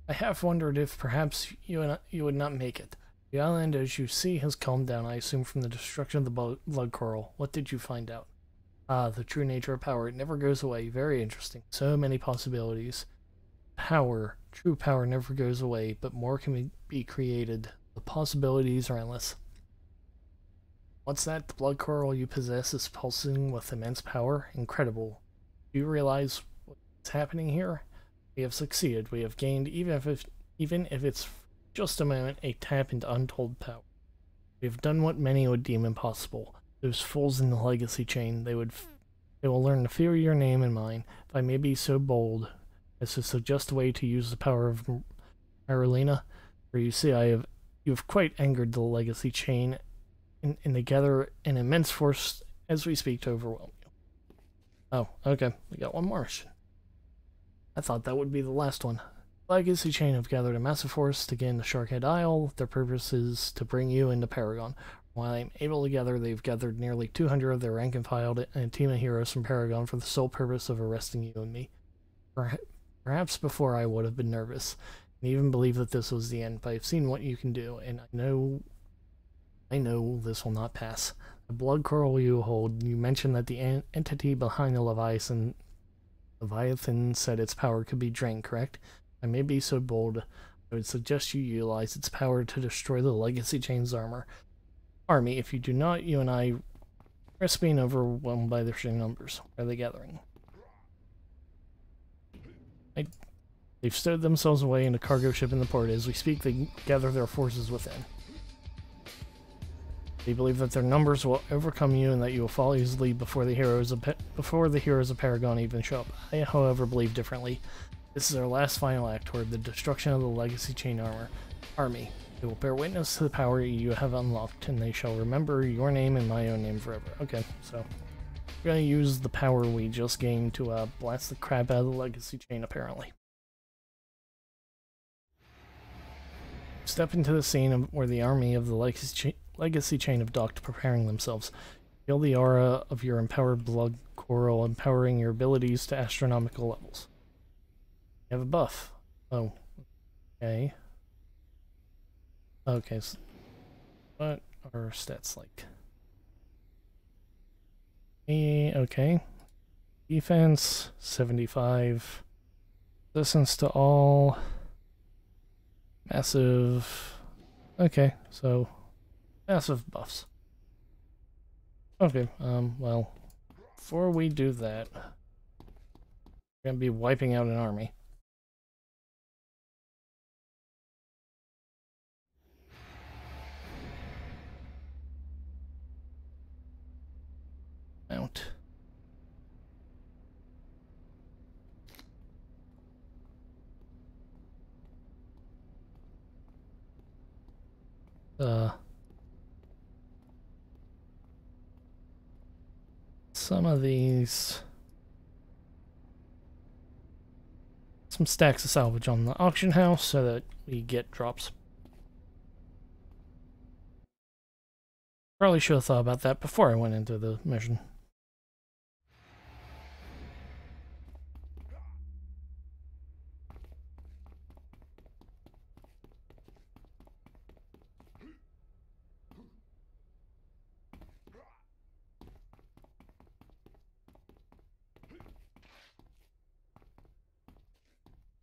I have wondered if perhaps you would not make it. The island, as you see, has calmed down, I assume from the destruction of the blood coral. What did you find out? Ah, the true nature of power. It never goes away. Very interesting. So many possibilities. Power. True power never goes away, but more can be created. The possibilities are endless. What's that? The blood coral you possess is pulsing with immense power? Incredible. Do you realize what's happening here? We have succeeded. We have gained, even if it's just a moment, a tap into untold power. We have done what many would deem impossible. Those fools in the legacy chain, they will learn to fear your name and mine. If I may be so bold as to suggest a way to use the power of Merlina, for you see, you have quite angered the legacy chain, and they gather an immense force as we speak to overwhelm you. Oh, okay. We got one more. I thought that would be the last one. Legacy Chain have gathered a massive force to gain the Sharkhead Isle. Their purpose is to bring you into Paragon. While I'm able to gather, they've gathered nearly 200 of their rank and file and a team of heroes from Paragon for the sole purpose of arresting you and me. Perhaps before I would have been nervous, and even believed that this was the end, but I've seen what you can do, and I know this will not pass. The blood coral you hold, you mentioned that the entity behind the Leviathan said its power could be drained, correct? I may be so bold, I would suggest you utilize its power to destroy the Legacy Chain's army. If you do not, you and I risk being overwhelmed by their sheer numbers. Where are they gathering? They've stowed themselves away in a cargo ship in the port. As we speak, they gather their forces within. They believe that their numbers will overcome you and that you will fall easily before the heroes of Paragon even show up. I, however, believe differently. This is our last final act toward the destruction of the Legacy Chain army. They will bear witness to the power you have unlocked, and they shall remember your name and my own name forever. Okay, so We're gonna use the power we just gained to blast the crap out of the legacy chain, apparently. Step into the scene where the army of the legacy chain have docked, preparing themselves. Feel the aura of your empowered blood coral, empowering your abilities to astronomical levels. You have a buff. Oh. Okay. Okay, so what are stats like? Okay. Defense, 75. Resistance to all. Massive. Okay, so massive buffs. Okay, well, before we do that, we're gonna be wiping out an army. Mount. Some of these... Some stacks of salvage on the auction house so that we get drops. Probably should have thought about that before I went into the mission.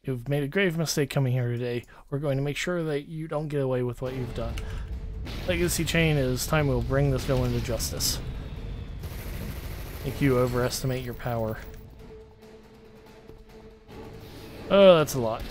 You've made a grave mistake coming here today. We're going to make sure that you don't get away with what you've done. Legacy Chain, it is time we'll bring this villain to justice. I think you overestimate your power. Oh, that's a lot.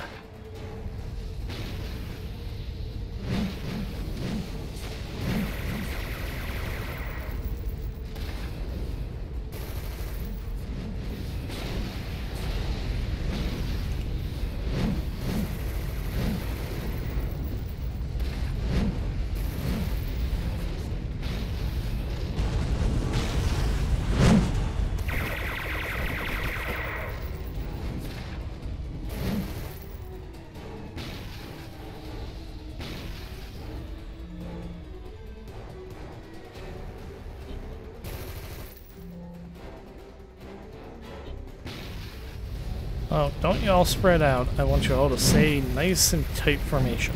Oh, don't you all spread out. I want you all to stay nice and tight formation.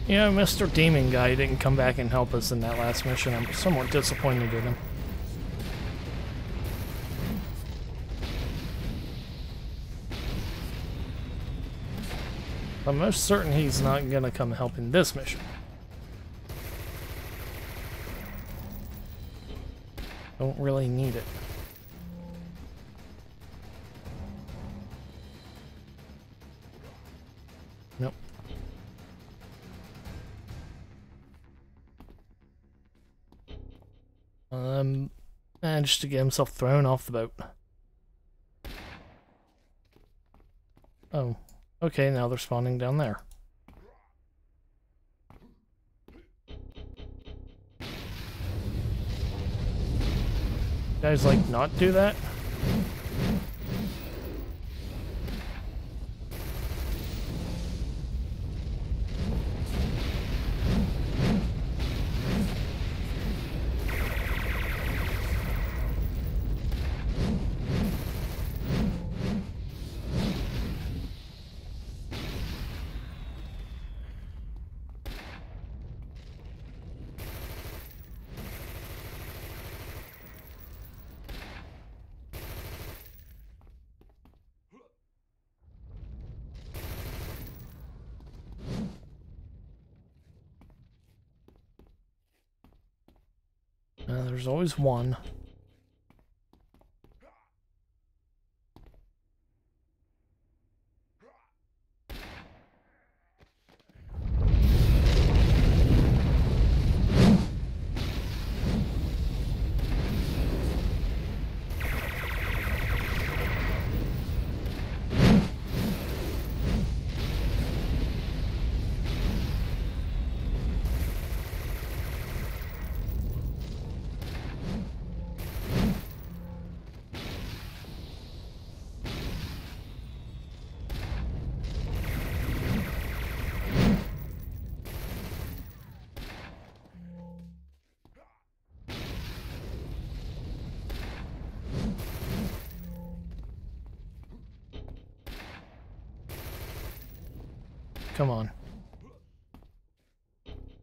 Yeah, Mr. Demon Guy didn't come back and help us in that last mission. I'm somewhat disappointed in him. I'm most certain he's not gonna come help in this mission. Don't really need it. Nope. Managed to get himself thrown off the boat. Oh, okay, now they're spawning down there. Guys, like, not do that? there's always one. Come on.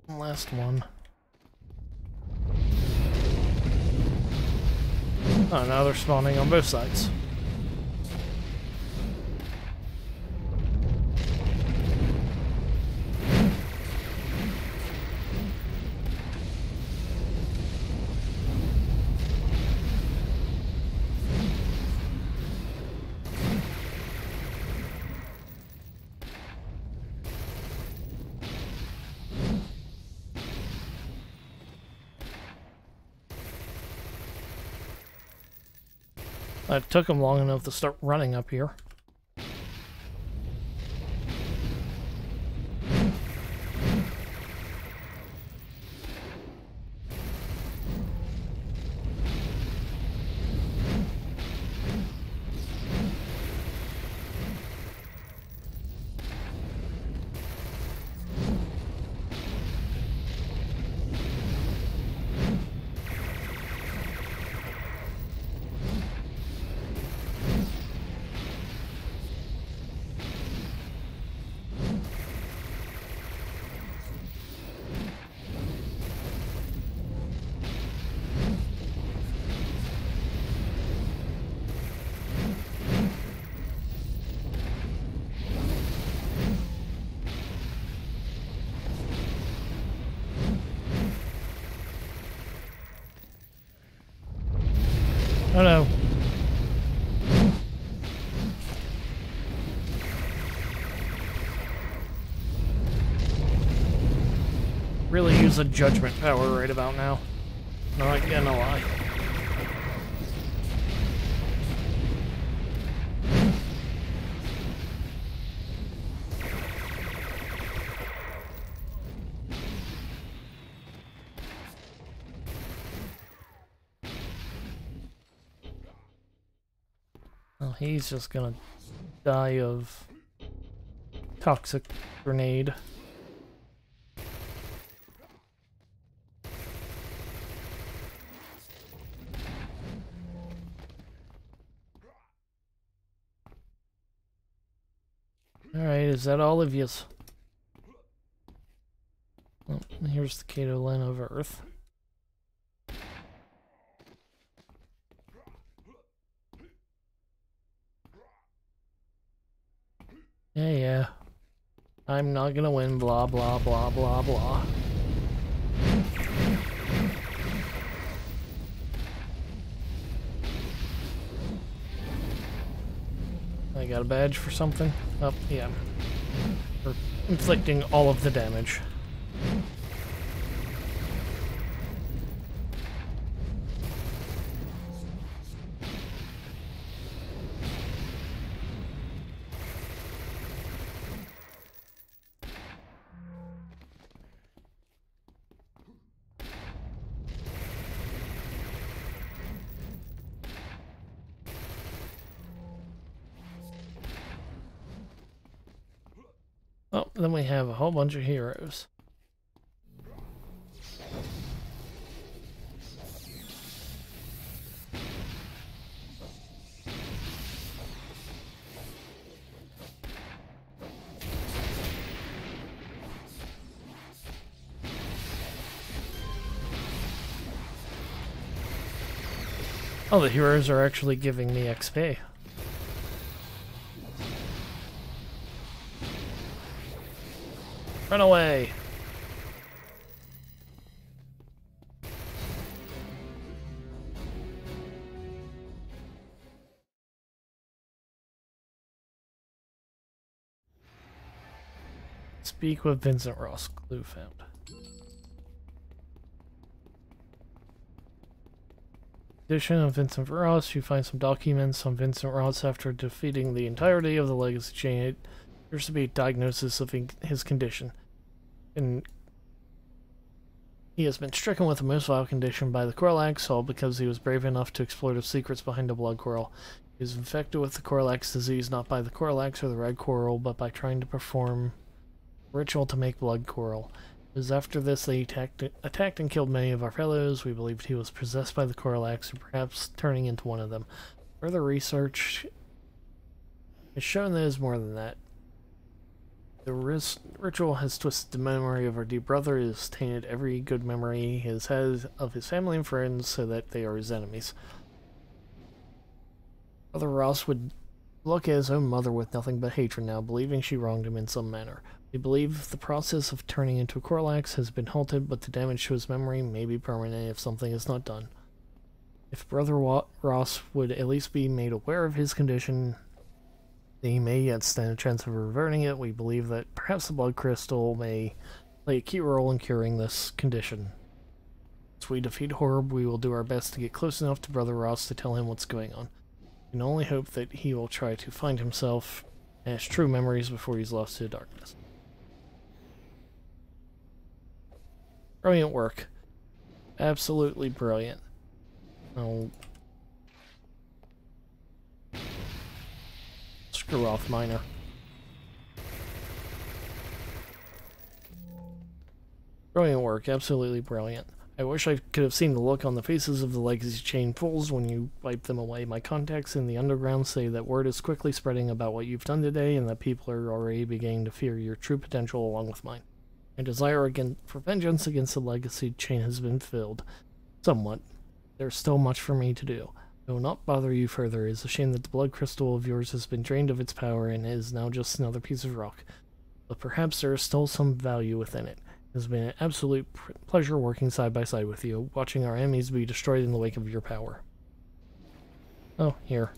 Last one. Oh, now they're spawning on both sides. It took them long enough to start running up here. Oh no. Really use a judgment power right about now. Not gonna lie. Well, he's just gonna die of toxic grenade. Alright, is that all of yous? Well, here's the Cato line of Earth. Yeah. I'm not gonna win, blah, blah, blah, blah, blah. I got a badge for something? Oh, yeah. For inflicting all of the damage. Oh, then we have a whole bunch of heroes. Oh, the heroes are actually giving me XP. Run away! Speak with Vincent Ross. Clue found. Edition of Vincent Ross. You find some documents on Vincent Ross after defeating the entirety of the legacy chain. It appears to be a diagnosis of his condition. And he has been stricken with the most vile condition by the Corlax, all because he was brave enough to explore the secrets behind the blood coral. He is infected with the Corlax disease not by the Corlax or the red coral, but by trying to perform a ritual to make blood coral. It was after this that he attacked and killed many of our fellows. We believed he was possessed by the Corlax, or perhaps turning into one of them. Further research has shown that it is more than that. The ritual has twisted the memory of our dear brother. It has tainted every good memory he has had of his family and friends so that they are his enemies. Brother Ross would look at his own mother with nothing but hatred now, believing she wronged him in some manner. We believe the process of turning into a Corlax has been halted, but the damage to his memory may be permanent if something is not done. If Brother Ross would at least be made aware of his condition, he may yet stand a chance of reverting it. We believe that perhaps the blood crystal may play a key role in curing this condition. As we defeat Horb, we will do our best to get close enough to Brother Ross to tell him what's going on. We can only hope that he will try to find himself and his true memories before he's lost to the darkness. Brilliant work. Absolutely brilliant. Oh. Screw off, Miner. Brilliant work. Absolutely brilliant. I wish I could have seen the look on the faces of the legacy chain fools when you wipe them away. My contacts in the underground say that word is quickly spreading about what you've done today and that people are already beginning to fear your true potential along with mine. My desire for vengeance against the legacy chain has been filled. Somewhat. There's still much for me to do. I will not bother you further. It is a shame that the blood crystal of yours has been drained of its power and is now just another piece of rock. But perhaps there is still some value within it. It has been an absolute pleasure working side by side with you, watching our enemies be destroyed in the wake of your power. Oh, here.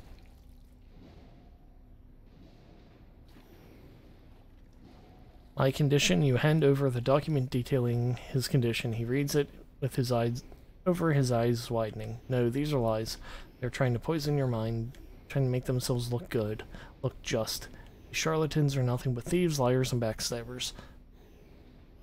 My condition, you hand over the document detailing his condition. He reads it with his eyes widening. No, these are lies. They're trying to poison your mind, trying to make themselves look good, look just. These charlatans are nothing but thieves, liars, and backstabbers.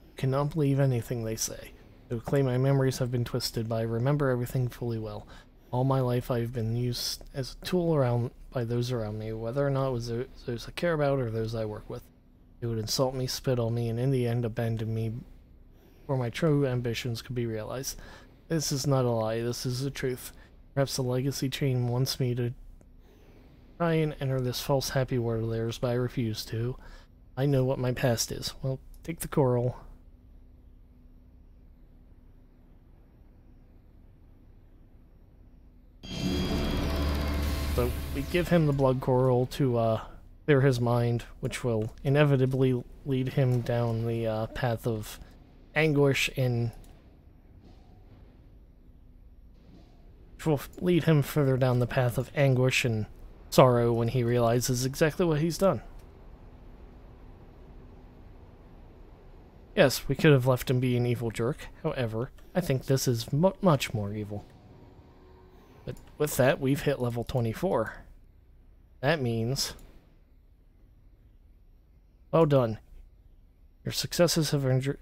You cannot believe anything they say. They will claim my memories have been twisted, but I remember everything fully well. All my life I have been used as a tool by those around me, whether or not it was those I care about or those I work with. They would insult me, spit on me, and in the end abandon me before my true ambitions could be realized. This is not a lie, this is the truth. Perhaps the legacy chain wants me to try and enter this false happy world of theirs, but I refuse to. I know what my past is. Well, take the coral. So we give him the blood coral to clear his mind, which will inevitably lead him down the path of anguish and will lead him further down the path of anguish and sorrow when he realizes exactly what he's done. Yes, we could have left him be an evil jerk. However, I think this is much more evil. But with that, we've hit level 24. That means... well done. Your successes have earned you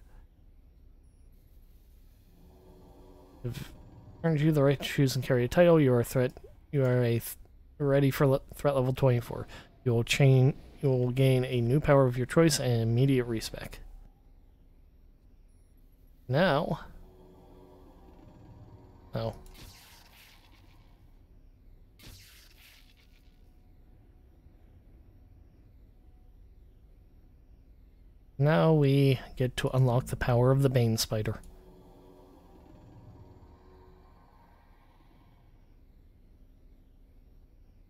the right to choose and carry a title. You are ready for threat level 24. You will gain a new power of your choice and immediate respec. Now, oh. Now we get to unlock the power of the Bane Spider.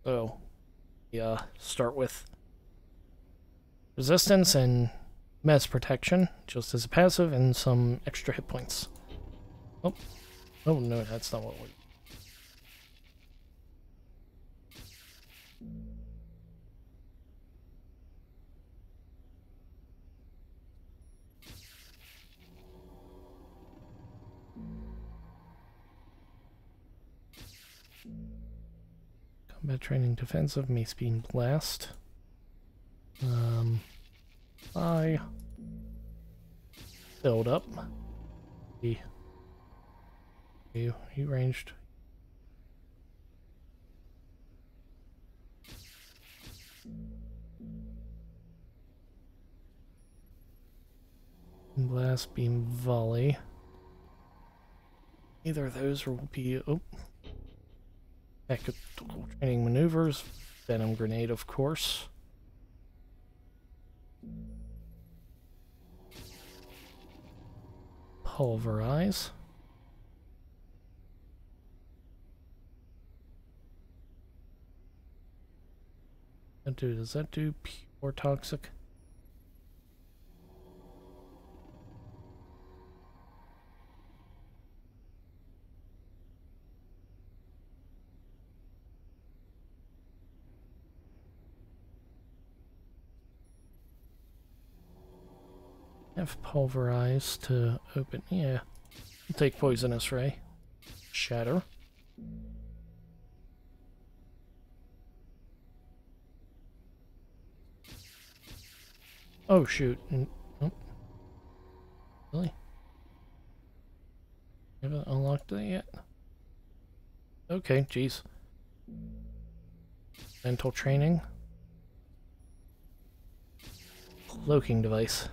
So, yeah, start with resistance and mass protection, just as a passive, and some extra hit points. Oh, oh no, that's not what we... combat training defensive, mace beam blast. I build up. You ranged. Blast beam volley. Either of those will be tactical training maneuvers. Venom grenade, of course. Pulverize. Does that do pure toxic? Have pulverize to open. Yeah. I'll take poisonous ray. Shatter. Oh shoot. Oh. Really? Haven't unlocked that yet? Okay, jeez. Mental training. Cloaking device.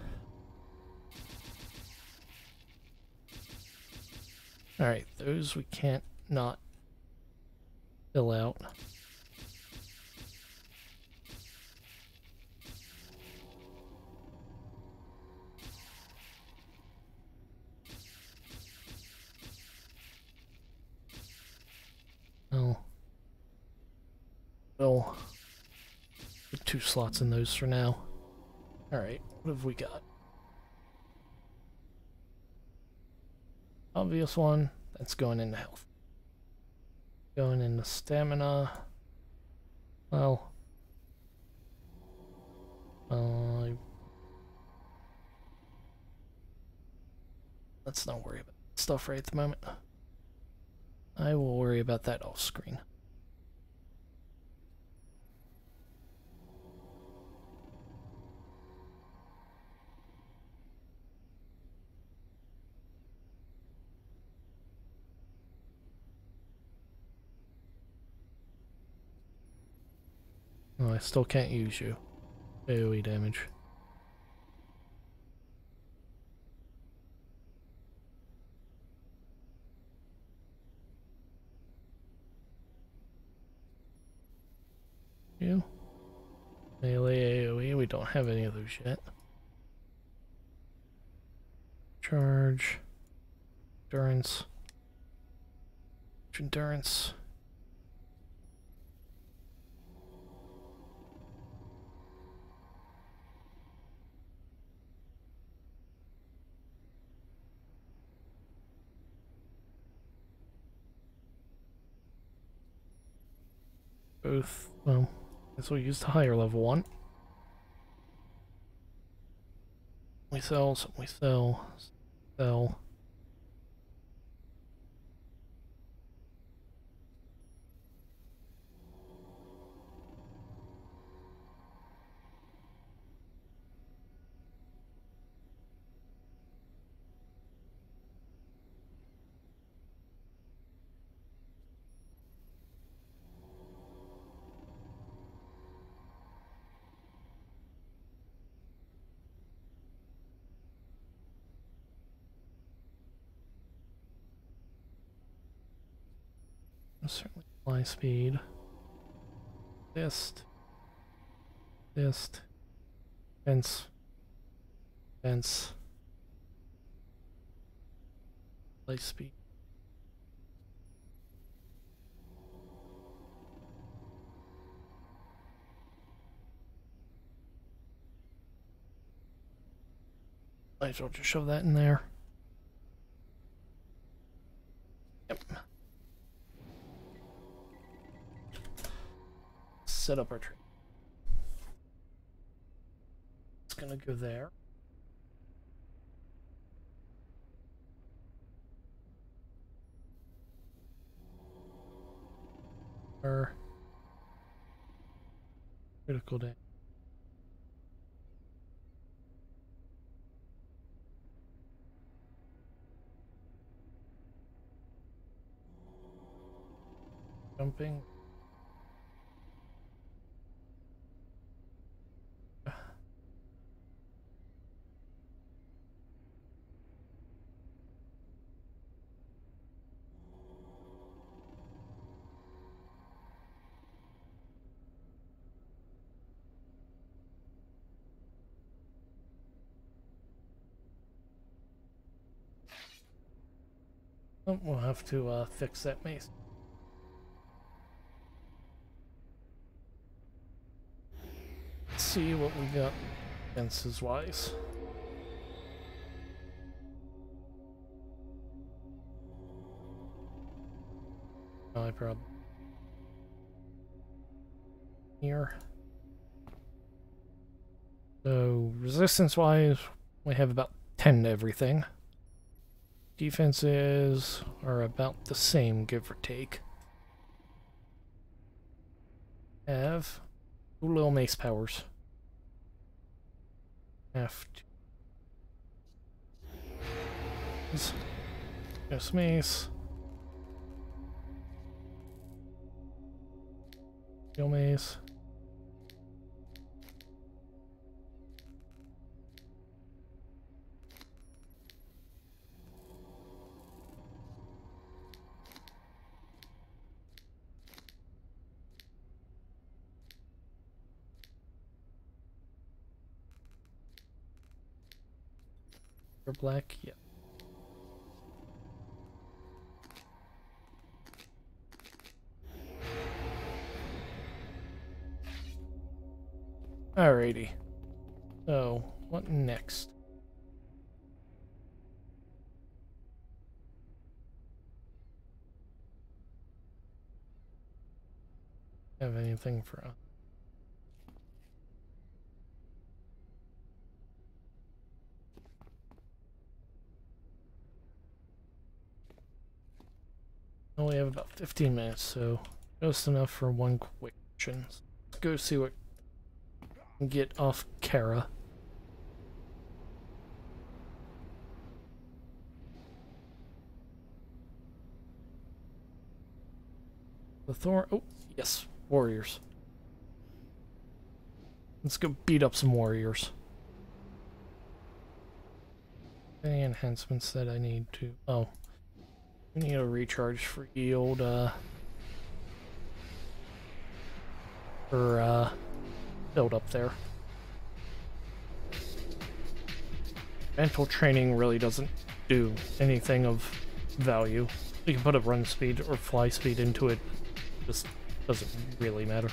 Alright, those we can't not fill out. Oh. Well, put 2 slots in those for now. Alright, what have we got? Obvious one, that's going into health. Going into stamina. Well, let's not worry about stuff right at the moment. I will worry about that off screen. Oh, I still can't use you. AoE damage. You? Melee AoE, we don't have any of those yet. Charge. Endurance. Endurance. Both, well, I guess we'll use the higher level one. We sell, some we sell, sell. Certainly fly speed. Fist. Fence. Fence. Fly speed. Might as well just shove that in there. Yep. Set up our tree. It's gonna go there. Critical damage. Jumping. Oh, we'll have to fix that mace. Let's see what we got defenses wise. Oh, I probably here. So resistance wise, we have about 10 to everything. Defenses are about the same, give or take. Have 2 little mace powers. Have to. Yes, mace. Steel mace. Black, yeah. Alrighty. So, what next? Have anything for us? Only have about 15 minutes, so just enough for one quick mission. Let's go see what we can get off Kara. The Thorn. Oh, yes, warriors. Let's go beat up some warriors. Any enhancements that I need to. Oh. We need a recharge for the old, build up there. Mental training really doesn't do anything of value. You can put a run speed or fly speed into it, just doesn't really matter.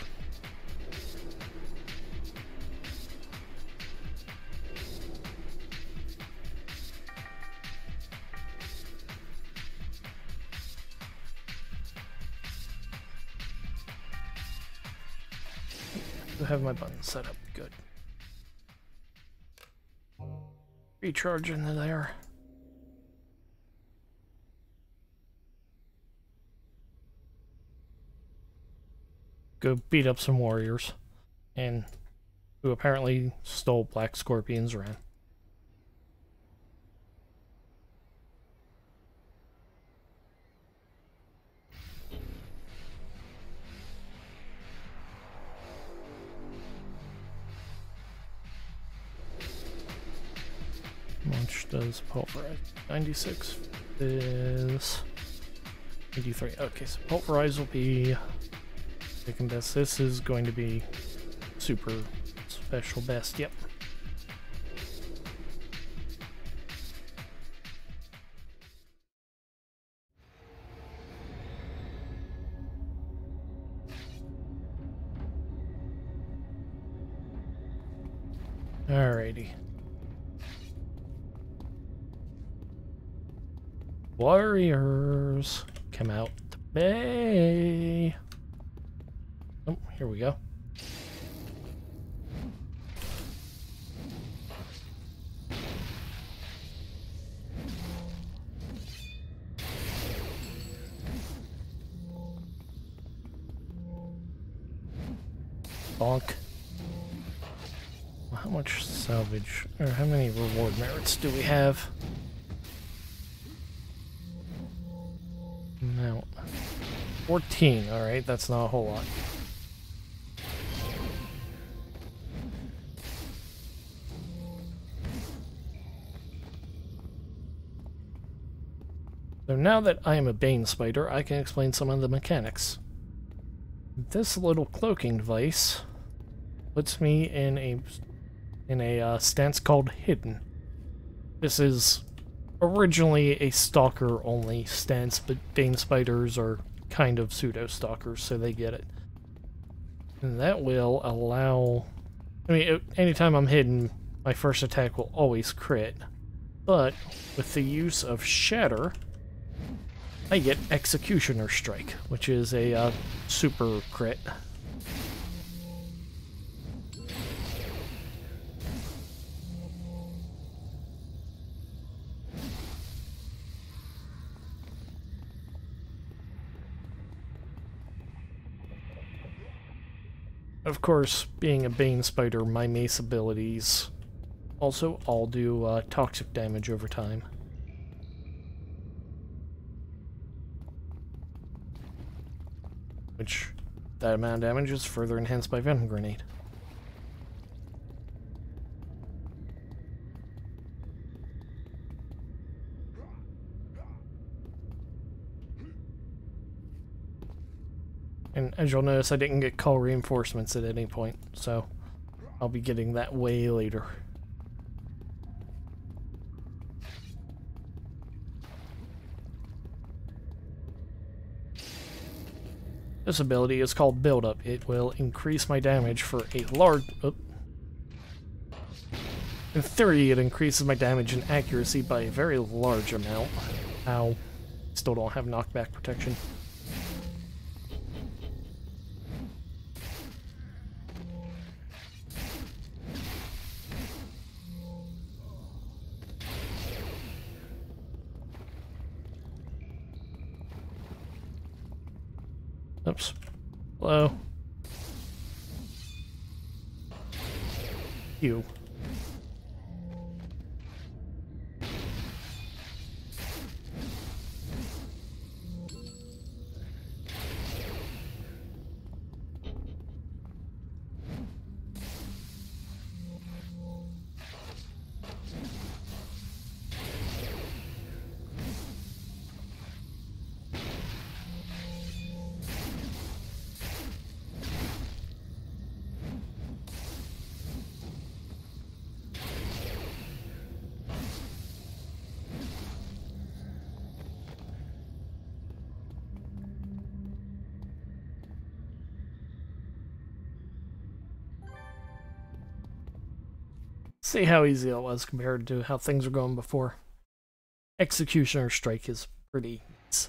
Have my buttons set up good. Recharge into there. Go beat up some warriors and who apparently stole Black Scorpion's ram. Launch does pulverize. 96 is 83. Okay, so pulverize will be second best. This is going to be super special best. Yep. Alrighty. Warriors, come out to bay. Oh, here we go. Bonk. how much salvage, or how many reward merits do we have? Mount. 14, alright, that's not a whole lot. So now that I am a Bane Spider, I can explain some of the mechanics. This little cloaking device puts me in a stance called Hidden. This is originally a stalker-only stance, but Bane Spiders are kind of pseudo-stalkers, so they get it. And that will allow... I mean, anytime I'm hidden, my first attack will always crit. But with the use of Shatter, I get Executioner Strike, which is a super crit. Of course, being a Bane Spider, my mace abilities also all do toxic damage over time. Which, that amount of damage is further enhanced by Venom Grenade. And as you'll notice, I didn't get call reinforcements at any point, so I'll be getting that way later. This ability is called Build Up. It will increase my damage for a large... Oh. In theory, it increases my damage and accuracy by a very large amount. Ow. Still don't have knockback protection. Oops. Hello. You. See how easy it was compared to how things were going before. Executioner Strike is pretty nice.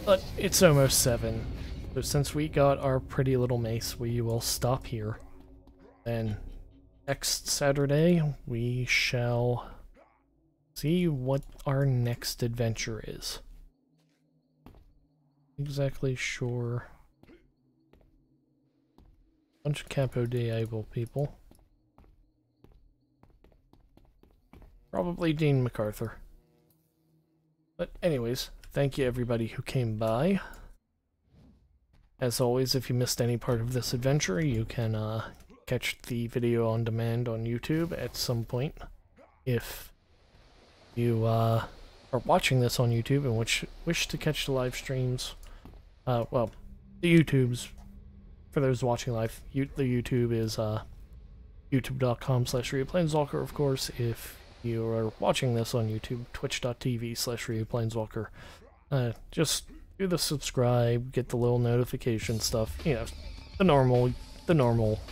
But it's almost 7, so since we got our pretty little mace, we will stop here. And next Saturday, we shall see what our next adventure is. Exactly sure. Bunch of Capo Diablo people. Probably Dean MacArthur. But anyways, thank you everybody who came by. As always, if you missed any part of this adventure, you can catch the video on demand on YouTube at some point. If you are watching this on YouTube and wish to catch the live streams, well, the YouTube's, for those watching live, the YouTube is youtube.com/RioPlaneswalker, of course. If you are watching this on YouTube, twitch.tv/RioPlaneswalker. Just do the subscribe, get the little notification stuff, you know, the normal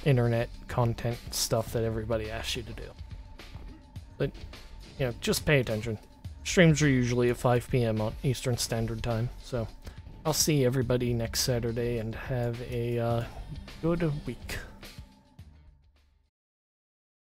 internet content stuff that everybody asks you to do. But, you know, just pay attention. Streams are usually at 5 p.m. on Eastern Standard Time, so I'll see everybody next Saturday and have a good week.